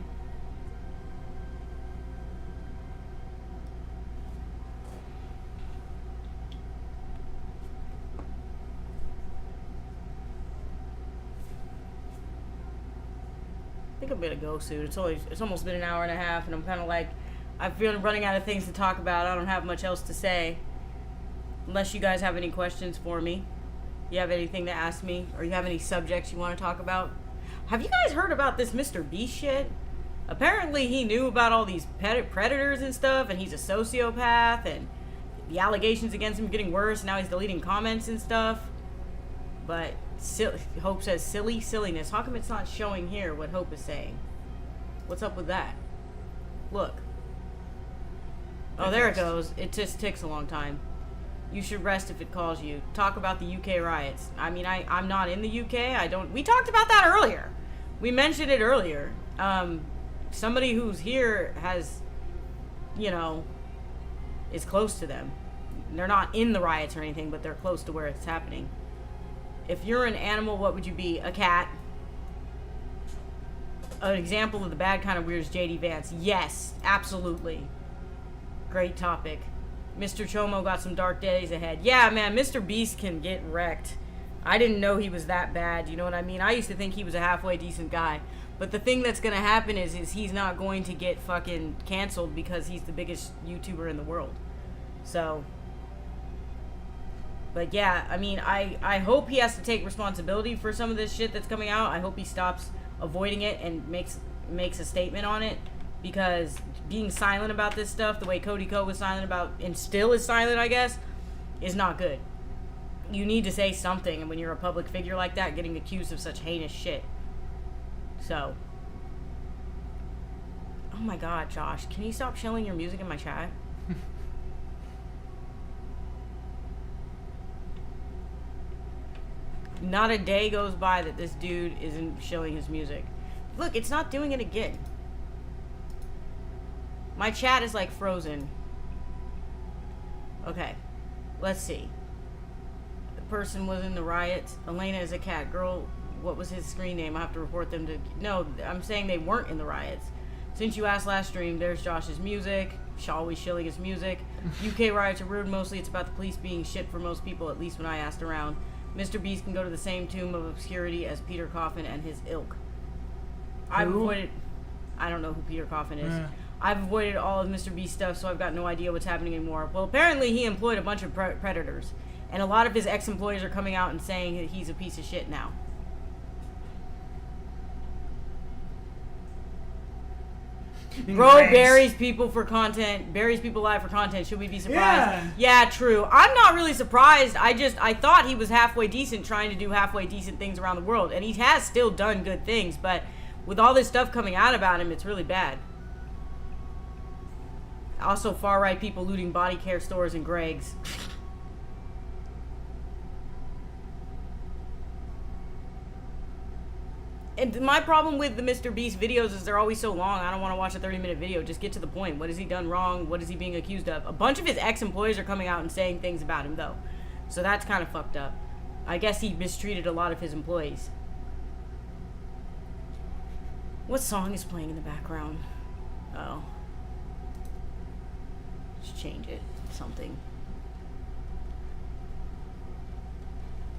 I think I'm gonna go soon. It's almost been an hour and a half, and I'm kind of like, I feel running out of things to talk about. I don't have much else to say, unless you guys have any questions for me. You have anything to ask me, or you have any subjects you want to talk about? Have you guys heard about this Mr. Beast shit? Apparently, he knew about all these predators and stuff, and he's a sociopath, and the allegations against him getting worse. Now he's deleting comments and stuff. But Hope says silliness. How come it's not showing here what Hope is saying? What's up with that? Look. Oh, there it goes. It just takes a long time. You should rest if it calls you. Talk about the UK riots. I mean, I'm not in the UK. We talked about that earlier. We mentioned it earlier. Somebody who's here has, is close to them. They're not in the riots or anything, but they're close to where it's happening. If you're an animal, what would you be? A cat. An example of the bad kind of weird is JD Vance. Yes, absolutely. Great topic. Mr. Chomo got some dark days ahead. Yeah, man, Mr. Beast can get wrecked. I didn't know he was that bad, you know what I mean? I used to think he was a halfway decent guy. But the thing that's going to happen is he's not going to get fucking canceled because he's the biggest YouTuber in the world. So... But yeah, I mean, I hope he has to take responsibility for some of this shit that's coming out. I hope he stops avoiding it and makes a statement on it. Because being silent about this stuff, the way Cody Co was silent about, and still is silent, I guess, is not good. You need to say something, and when you're a public figure like that, getting accused of such heinous shit. So. Oh my god, Josh, can you stop shilling your music in my chat? Not a day goes by that this dude isn't showing his music. Look, it's not doing it again. My chat is like frozen. Okay, let's see. The person was in the riots. Elena is a cat. Girl, what was his screen name? I have to report them to... No, I'm saying they weren't in the riots. Since you asked last stream, there's Josh's music. Always shilling his music. UK riots are rude. Mostly it's about the police being shit for most people, at least when I asked around. Mr. Beast can go to the same tomb of obscurity as Peter Coffin and his ilk. I've avoided... I don't know who Peter Coffin is. I've avoided all of Mr. Beast stuff, so I've got no idea what's happening anymore. Well, apparently he employed a bunch of predators. And a lot of his ex-employees are coming out and saying that he's a piece of shit now. Bro buries people for content, buries people alive for content. Should we be surprised? Yeah, true. I'm not really surprised. I thought he was halfway decent trying to do halfway decent things around the world. And he has still done good things, but with all this stuff coming out about him, it's really bad. Also, far-right people looting body care stores and Greg's. And my problem with the Mr. Beast videos is they're always so long. I don't want to watch a 30-minute video. Just get to the point. What has he done wrong? What is he being accused of? A bunch of his ex-employees are coming out and saying things about him, though. So that's kind of fucked up. I guess he mistreated a lot of his employees. What song is playing in the background? Oh. Let's change it. Something.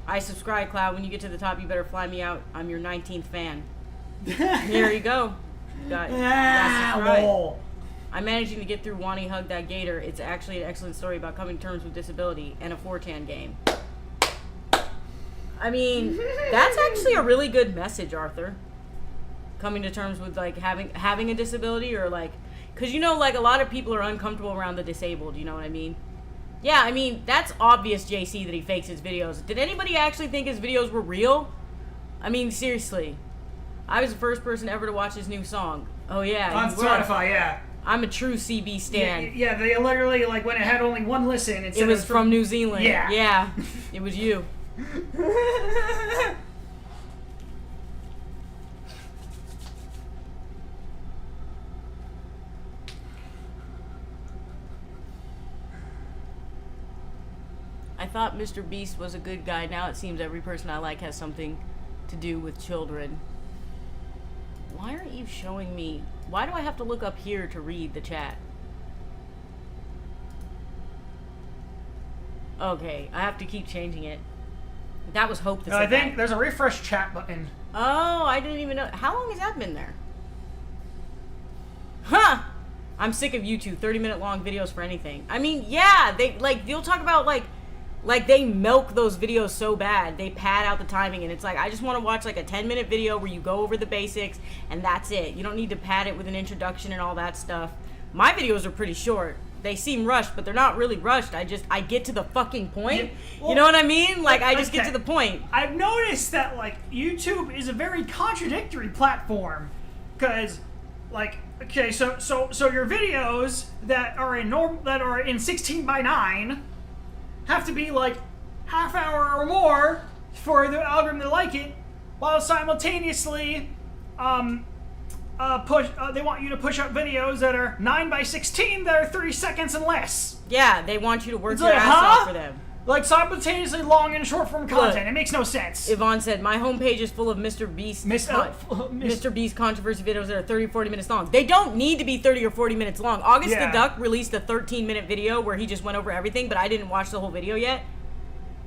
I subscribe, Cloud. When you get to the top, you better fly me out. I'm your 19th fan. Here you go. Got right. I'm managing to get through Wanting Hug That Gator. It's actually an excellent story about coming to terms with disability and a 4chan game. I mean, that's actually a really good message, Arthur. Coming to terms with, like, having a disability or, like... Because, you know, like, a lot of people are uncomfortable around the disabled, you know what I mean? Yeah, I mean, that's obvious, JC, that he fakes his videos. Did anybody actually think his videos were real? I mean, seriously. I was the first person ever to watch his new song. Oh, yeah. On Spotify, yeah. I'm a true CB stan. Yeah, they literally, like, when it had only one listen... It was from New Zealand. Yeah. Yeah, it was you. I thought Mr. Beast was a good guy. Now it seems every person I like has something to do with children. Why aren't you showing me... Why do I have to look up here to read the chat? Okay, I have to keep changing it. That was Hope. I think there's a refresh chat button. Oh, I didn't even know. How long has that been there? Huh! I'm sick of YouTube 30-minute long videos for anything. I mean, yeah, you'll talk about, like they milk those videos so bad. They pad out the timing, and it's like, I just want to watch, like, a 10-minute video where you go over the basics, and that's it. You don't need to pad it with an introduction and all that stuff. My videos are pretty short. They seem rushed, but they're not really rushed. I get to the fucking point. Well, you know what I mean? Like, I just get to the point. I've noticed that, like, YouTube is a very contradictory platform. Because, like, okay, so your videos that are in 16 by 9 have to be like half hour or more for the algorithm to like it, while simultaneously they want you to push up videos that are 9 by 16 that are 30 seconds and less. Yeah, they want you to work your ass off for them. Like simultaneously long and short form content. Look, it makes no sense. Yvonne said, my homepage is full of Mr. Beast controversy videos that are 30 or 40 minutes long. They don't need to be 30 or 40 minutes long. August the Duck released a 13-minute video where he just went over everything, but I didn't watch the whole video yet.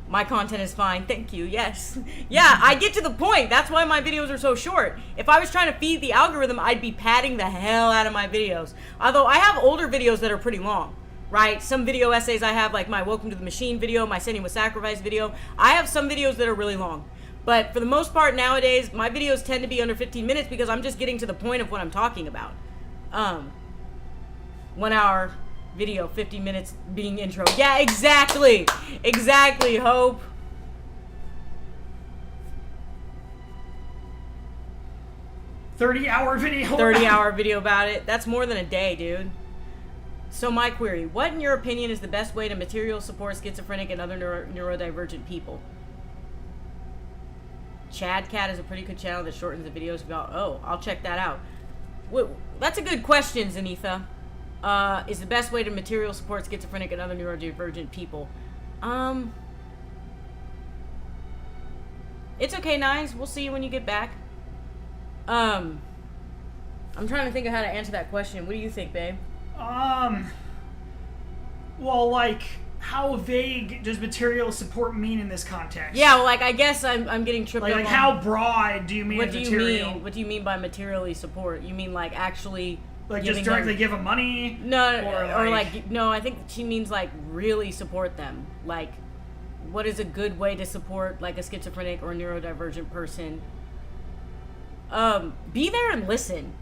My content is fine. Thank you. Yes. Yeah, I get to the point. That's why my videos are so short. If I was trying to feed the algorithm, I'd be padding the hell out of my videos. Although I have older videos that are pretty long. Right? Some video essays I have, like my Welcome to the Machine video, my Sending with Sacrifice video. I have some videos that are really long. But for the most part nowadays, my videos tend to be under 15 minutes because I'm just getting to the point of what I'm talking about. 1 hour video, 50 minutes being intro. Yeah, exactly. Exactly, Hope. $30-hour video. 30-hour video about it. That's more than a day, dude. So my query, what in your opinion is the best way to material support schizophrenic and other neurodivergent people? Chad Cat is a pretty good channel that shortens the videos about. Oh, I'll check that out. That's a good question, Zenitha. Is the best way to material support schizophrenic and other neurodivergent people? It's okay, Nines. We'll see you when you get back. I'm trying to think of how to answer that question. What do you think, babe? Well, like, how vague does material support mean in this context? Yeah, well, like, I guess I'm getting tripped up. Like how broad do you mean what do material? you mean? What do you mean by materially support? You mean like actually like just directly give them money? No, or like no. I think she means like really support them. Like, what is a good way to support like a schizophrenic or neurodivergent person? Be there and listen.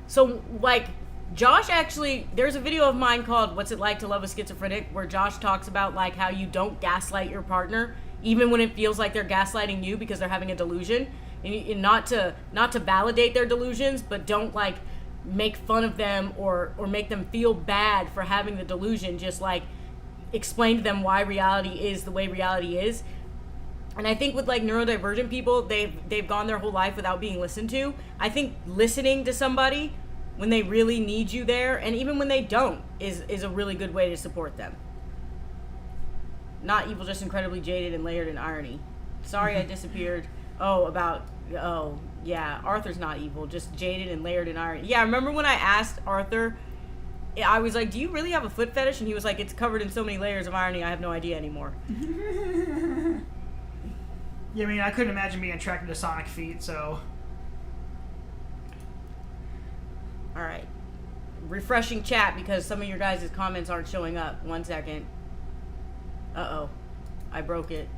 So like. Josh actually, there's a video of mine called What's It Like to Love a Schizophrenic, where Josh talks about like how you don't gaslight your partner even when it feels like they're gaslighting you because they're having a delusion, and not to validate their delusions, but don't like make fun of them or make them feel bad for having the delusion. Just like explain to them why reality is the way reality is. And I think with like neurodivergent people, they've gone their whole life without being listened to. I think listening to somebody when they really need you there, and even when they don't, is a really good way to support them. Not evil, just incredibly jaded and layered in irony. Sorry I disappeared. Oh, yeah, Arthur's not evil, just jaded and layered in irony. Yeah, I remember when I asked Arthur, I was like, do you really have a foot fetish? And he was like, it's covered in so many layers of irony, I have no idea anymore. Yeah, I mean, I couldn't imagine being attracted to Sonic feet, so... Alright. Refreshing chat because some of your guys' comments aren't showing up. 1 second. Uh-oh. I broke it.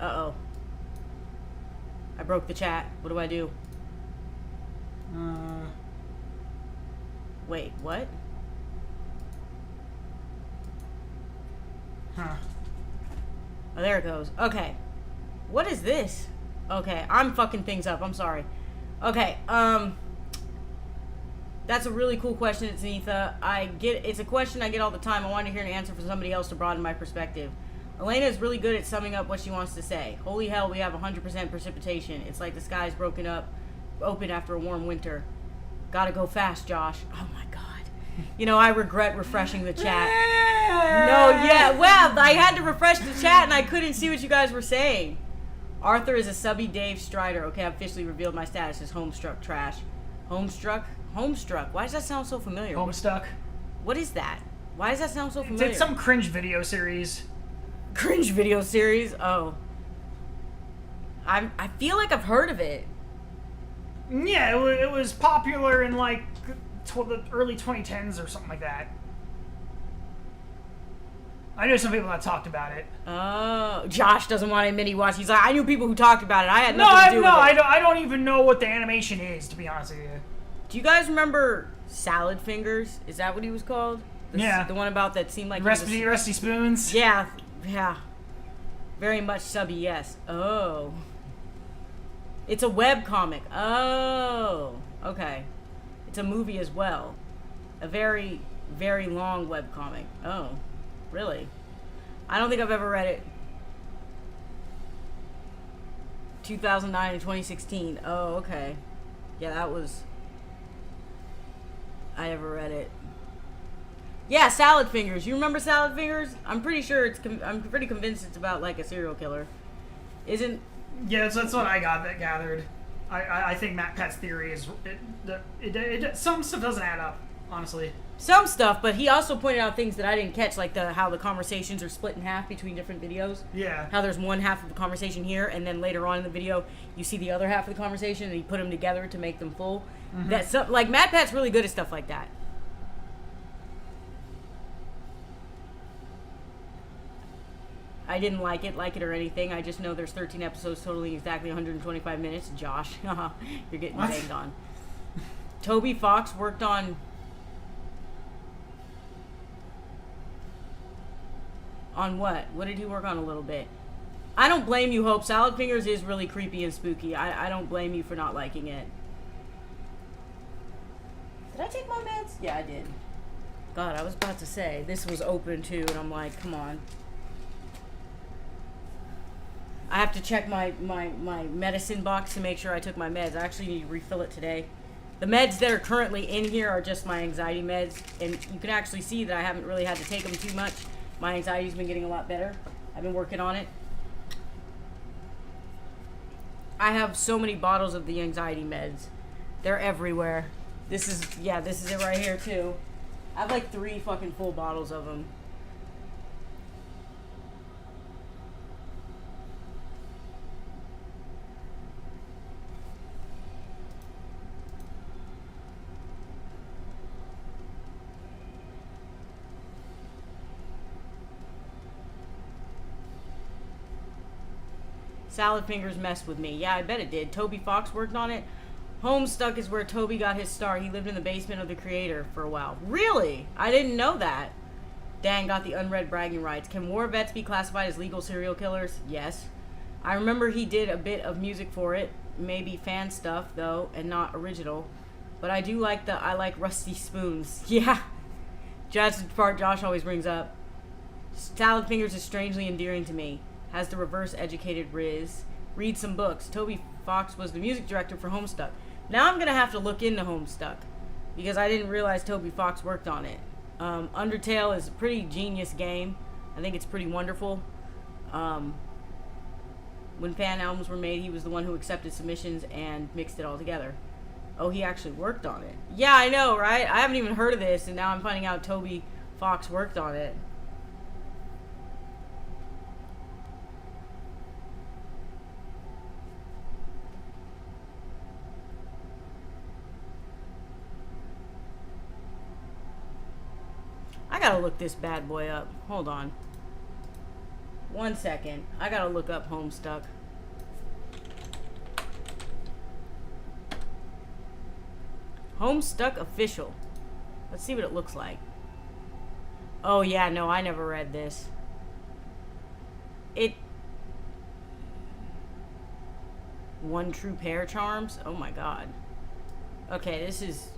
Uh-oh. I broke the chat. What do I do? Wait, what? Huh. Oh, there it goes. Okay. What is this? Okay, I'm fucking things up. I'm sorry. Okay, that's a really cool question, Zenitha. It's a question I get all the time. I wanted to hear an answer from somebody else to broaden my perspective. Elena is really good at summing up what she wants to say. Holy hell, we have 100% precipitation. It's like the sky's open after a warm winter. Gotta go fast, Josh. Oh my god. You know, I regret refreshing the chat. No, yeah, well, I had to refresh the chat and I couldn't see what you guys were saying. Arthur is a subby Dave Strider. Okay, I've officially revealed my status as Homestruck trash. Homestruck? Homestruck. Why does that sound so familiar? Homestuck. What is that? Why does that sound so familiar? It's some cringe video series. Cringe video series? Oh. I feel like I've heard of it. Yeah, it was popular in like the early 2010s or something like that. I know some people that talked about it. Oh, Josh doesn't want to admit he watched. He's like, I knew people who talked about it. I had nothing to do with it. I don't even know what the animation is, to be honest with you. Do you guys remember Salad Fingers? Is that what he was called? Yeah. The one about that seemed like Rusty Spoons? Yeah. Very much subby, yes. Oh. It's a web comic. Oh. Okay. It's a movie as well. A very, very long web comic. Oh. Really? I don't think I've ever read it. 2009 and 2016. Oh, okay. Yeah, that was... I never read it. Yeah, Salad Fingers. You remember Salad Fingers? I'm pretty sure I'm pretty convinced it's about like a serial killer. Isn't? Yeah, that's what I gathered. I think Matt Pat's theory is some stuff doesn't add up, honestly. Some stuff, but he also pointed out things that I didn't catch, like how the conversations are split in half between different videos. Yeah. How there's one half of the conversation here, and then later on in the video, you see the other half of the conversation, and he put them together to make them full. Mm-hmm. That's like Matt Pat's really good at stuff like that. I didn't like it or anything. I just know there's 13 episodes totaling exactly 125 minutes. Josh, you're getting banged on. Toby Fox worked on what? What did he work on a little bit? I don't blame you, Hope. Salad Fingers is really creepy and spooky. I don't blame you for not liking it. Did I take my meds? Yeah, I did. God, I was about to say, this was open too, and I'm like, come on. I have to check my medicine box to make sure I took my meds. I actually need to refill it today. The meds that are currently in here are just my anxiety meds, and you can actually see that I haven't really had to take them too much. My anxiety's been getting a lot better. I've been working on it. I have so many bottles of the anxiety meds. They're everywhere. This is it right here too. I have like 3 fucking full bottles of them. Salad fingers messed with me. Yeah, I bet it did. Toby Fox worked on it. Homestuck is where Toby got his start. He lived in the basement of the creator for a while. Really? I didn't know that. Dan got the unread bragging rights. Can war vets be classified as legal serial killers? Yes. I remember he did a bit of music for it. Maybe fan stuff, though, and not original. But I do like I like rusty spoons. Yeah. That's the part Josh always brings up. Salad fingers is strangely endearing to me. Has the reverse educated Riz. Read some books. Toby Fox was the music director for Homestuck. Now I'm going to have to look into Homestuck because I didn't realize Toby Fox worked on it. Undertale is a pretty genius game. I think it's pretty wonderful. When fan albums were made, he was the one who accepted submissions and mixed it all together. Oh, he actually worked on it. Yeah, I know, right? I haven't even heard of this, and now I'm finding out Toby Fox worked on it. I gotta look this bad boy up. Hold on. 1 second. I gotta look up Homestuck. Homestuck official. Let's see what it looks like. Oh yeah, no, I never read this. One True Pair Charms? Oh my god. Okay, this is...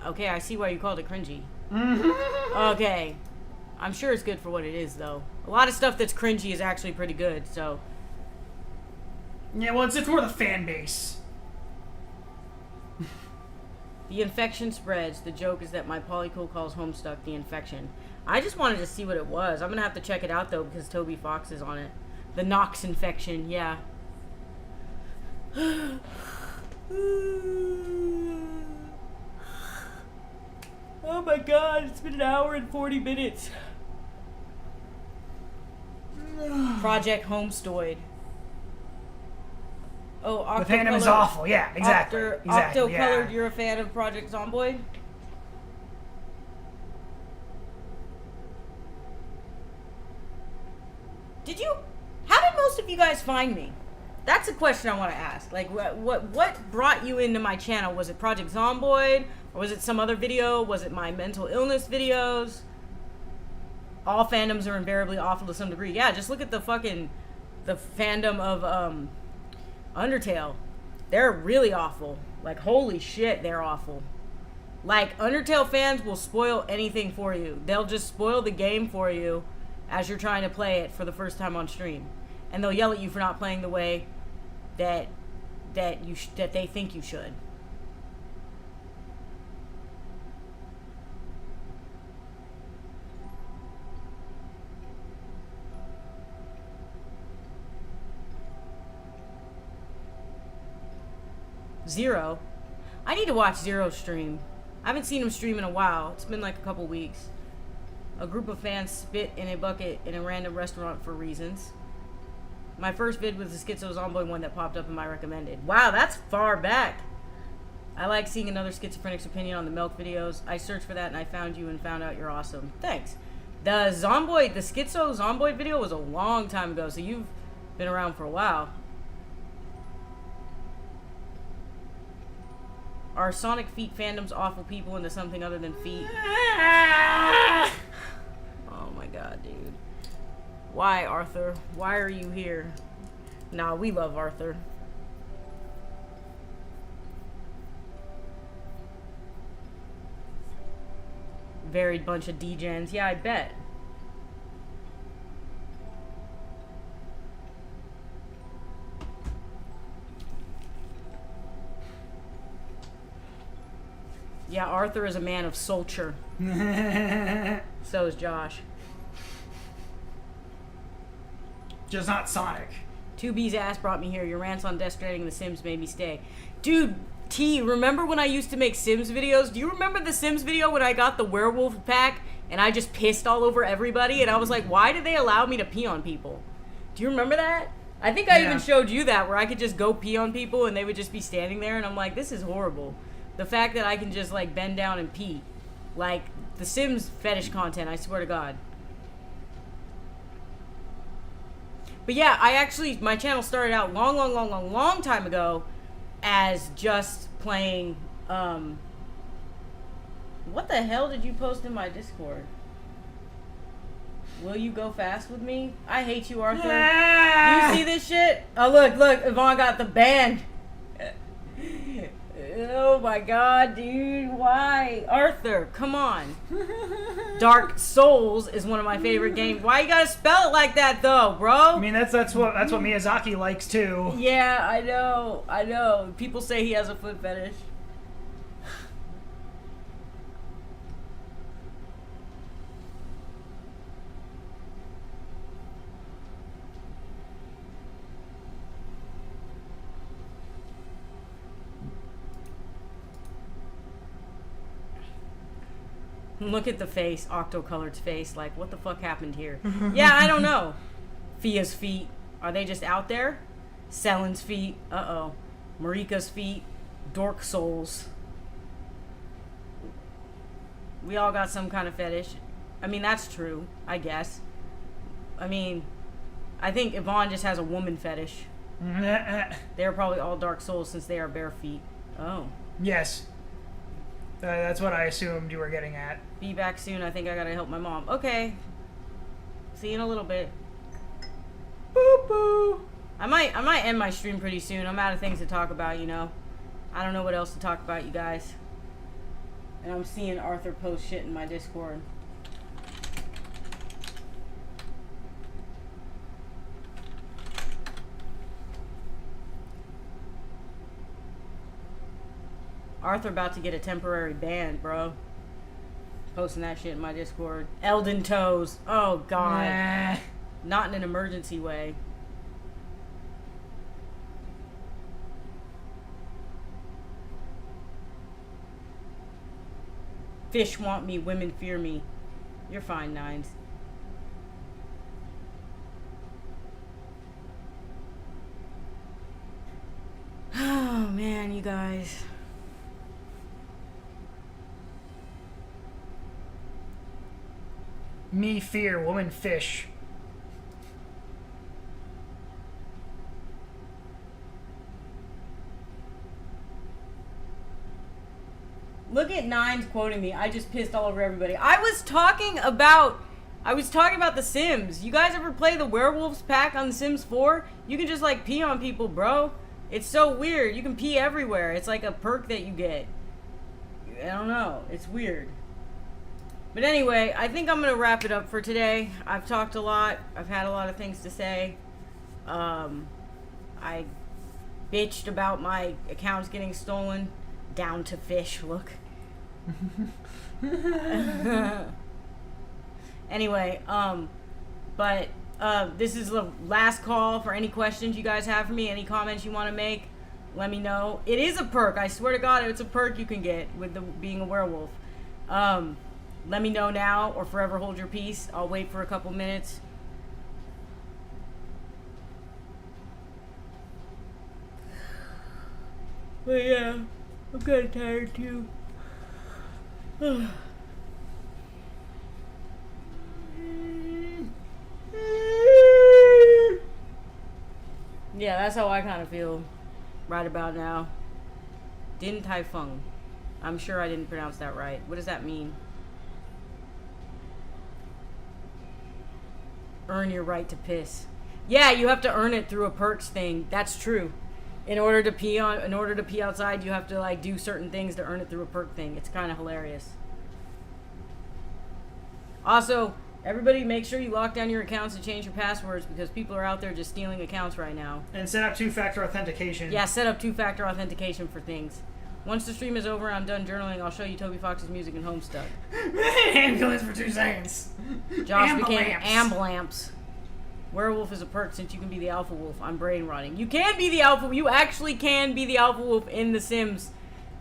Okay, I see why you called it cringy. Okay. I'm sure it's good for what it is, though. A lot of stuff that's cringy is actually pretty good, so... Yeah, well, it's more the fan base. The infection spreads. The joke is that my polycool calls Homestuck the infection. I just wanted to see what it was. I'm gonna have to check it out, though, because Toby Fox is on it. The Nox infection, yeah. Oh my god, it's been 1 hour and 40 minutes. Project Homestoid. Oh, Octo The fandom is awful, yeah, exactly. Octo yeah. Colored, you're a fan of Project Zomboid? How did most of you guys find me? That's a question I want to ask. Like, what brought you into my channel? Was it Project Zomboid? Or was it some other video? Was it my mental illness videos? All fandoms are invariably awful to some degree. Yeah, just look at the fandom of, Undertale. They're really awful. Like, holy shit, they're awful. Like, Undertale fans will spoil anything for you. They'll just spoil the game for you as you're trying to play it for the first time on stream. And they'll yell at you for not playing the way that they think you should. Zero? I need to watch Zero's stream. I haven't seen him stream in a while. It's been like a couple weeks. A group of fans spit in a bucket in a random restaurant for reasons. My first vid was the Schizo Zomboid one that popped up in my recommended. Wow, that's far back. I like seeing another schizophrenic's opinion on the milk videos. I searched for that and I found you and found out you're awesome. Thanks. The Schizo Zomboid video was a long time ago, so you've been around for a while. Are Sonic Feet fandoms awful people into something other than feet? Oh my god, dude. Why, Arthur? Why are you here? Nah, we love Arthur. Varied bunch of degens. Yeah, I bet. Yeah, Arthur is a man of culture. So is Josh. Just not Sonic. 2B's ass brought me here. Your rants on Death Stranding and The Sims made me stay. Dude, T, remember when I used to make Sims videos? Do you remember the Sims video when I got the werewolf pack and I just pissed all over everybody? And I was like, why did they allow me to pee on people? Do you remember that? I think I even showed you that, where I could just go pee on people and they would just be standing there, and I'm like, this is horrible. The fact that I can just, like, bend down and pee. Like, the Sims fetish content, I swear to God. But yeah, my channel started out long time ago as just playing, what the hell did you post in my Discord? Will you go fast with me? I hate you, Arthur. Do you see this shit? Oh, look, Yvonne got the band. Oh my god, dude, why? Arthur, come on. Dark Souls is one of my favorite games. Why you gotta spell it like that, though, bro? I mean, that's what Miyazaki likes, too. Yeah, I know. People say he has a foot fetish. Look at the face, Octocolored's face. Like, what the fuck happened here? Yeah, I don't know. Fia's feet. Are they just out there? Selen's feet. Uh-oh. Marika's feet. Dork Souls. We all got some kind of fetish. I mean, that's true, I guess. I mean, I think Yvonne just has a woman fetish. They're probably all Dark Souls since they are bare feet. Oh. Yes. That's what I assumed you were getting at. Be back soon. I think I gotta help my mom. Okay. See you in a little bit. Boop boo. I might end my stream pretty soon. I'm out of things to talk about, you know. I don't know what else to talk about, you guys. And I'm seeing Arthur post shit in my Discord. Arthur about to get a temporary ban, bro. Posting that shit in my Discord. Elden Toes. Oh, God. Nah. Not in an emergency way. Fish want me, women fear me. You're fine, Nines. Oh, man, you guys. Me fear, woman fish. Look at Nines quoting me. I just pissed all over everybody. I was talking about The Sims. You guys ever play the Werewolves pack on The Sims 4? You can just like pee on people, bro. It's so weird. You can pee everywhere. It's like a perk that you get. I don't know. It's weird. But anyway, I think I'm going to wrap it up for today. I've talked a lot. I've had a lot of things to say. I bitched about my accounts getting stolen. Down to fish, look. Anyway, this is the last call for any questions you guys have for me, any comments you want to make, let me know. It is a perk, I swear to God, it's a perk you can get with being a werewolf. Let me know now or forever hold your peace. I'll wait for a couple minutes. But yeah, I'm kind of tired too. Yeah, that's how I kind of feel right about now. Din Tai Fung. I'm sure I didn't pronounce that right. What does that mean? Earn your right to piss. Yeah, you have to earn it through a perks thing. That's true. In order to pee outside, you have to like do certain things to earn it through a perk thing. It's kind of hilarious. Also, everybody make sure you lock down your accounts and change your passwords because people are out there just stealing accounts right now. And set up two-factor authentication. Yeah, set up two-factor authentication for things. Once the stream is over and I'm done journaling, I'll show you Toby Fox's music and Homestuck. Ambulance for 2 seconds. Josh became Ambulamps. Werewolf is a perk since you can be the alpha wolf. I'm brain rotting. You can be the alpha. You actually can be the alpha wolf in The Sims.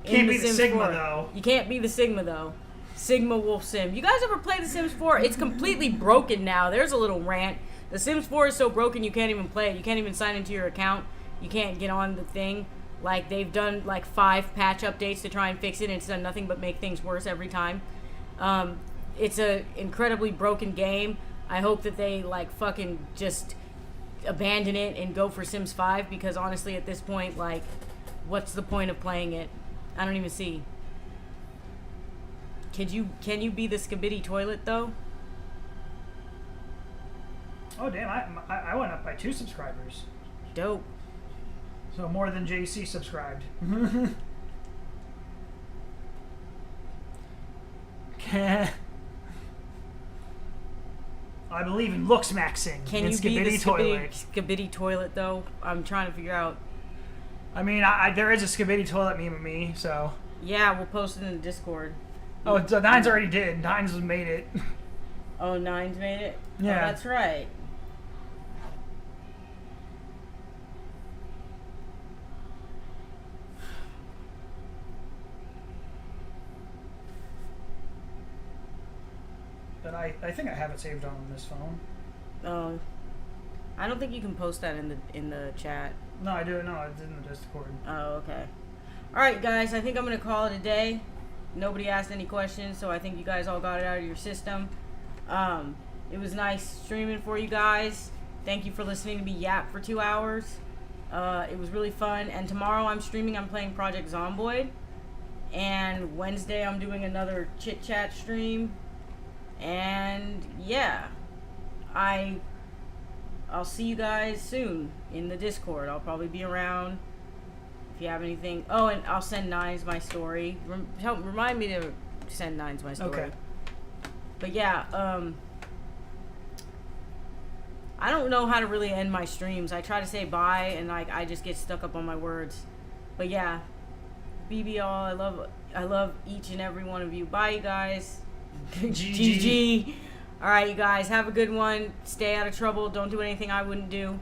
Can't be the Sigma though. You can't be the Sigma though. Sigma Wolf Sim. You guys ever play The Sims 4? It's completely broken now. There's a little rant. The Sims 4 is so broken you can't even play it. You can't even sign into your account. You can't get on the thing. Like, they've done like 5 patch updates to try and fix it, and it's done nothing but make things worse every time. It's a incredibly broken game. I hope that they like fucking just abandon it and go for Sims 5, because honestly at this point, like, what's the point of playing it? I don't even see. Can you be the Skibidi toilet though? Oh damn! I went up by 2 subscribers. Dope. So more than JC subscribed. I believe in looks maxing. Can you be the Skibidi toilet though? I'm trying to figure out. I mean, there is a Skibidi toilet meme of me, so. Yeah, we'll post it in the Discord. Oh, so Nines already did. Nines made it. Oh, Nines made it? Yeah. Oh, that's right. But I think I have it saved on this phone. Oh. I don't think you can post that in the chat. No, I do. No, it's in the Discord. Oh, okay. Alright, guys. I think I'm going to call it a day. Nobody asked any questions, so I think you guys all got it out of your system. It was nice streaming for you guys. Thank you for listening to me yap for 2 hours. It was really fun. And tomorrow I'm streaming. I'm playing Project Zomboid. And Wednesday I'm doing another chit chat stream. And yeah, I'll see you guys soon in the Discord. I'll probably be around if you have anything. Oh, and I'll send Nines my story. Remind me to send Nines my story. Okay. But yeah, I don't know how to really end my streams. I try to say bye and like I just get stuck up on my words. But yeah, BB all. I love each and every one of you. Bye, you guys. GG. All right, you guys, have a good one. Stay out of trouble. Don't do anything I wouldn't do.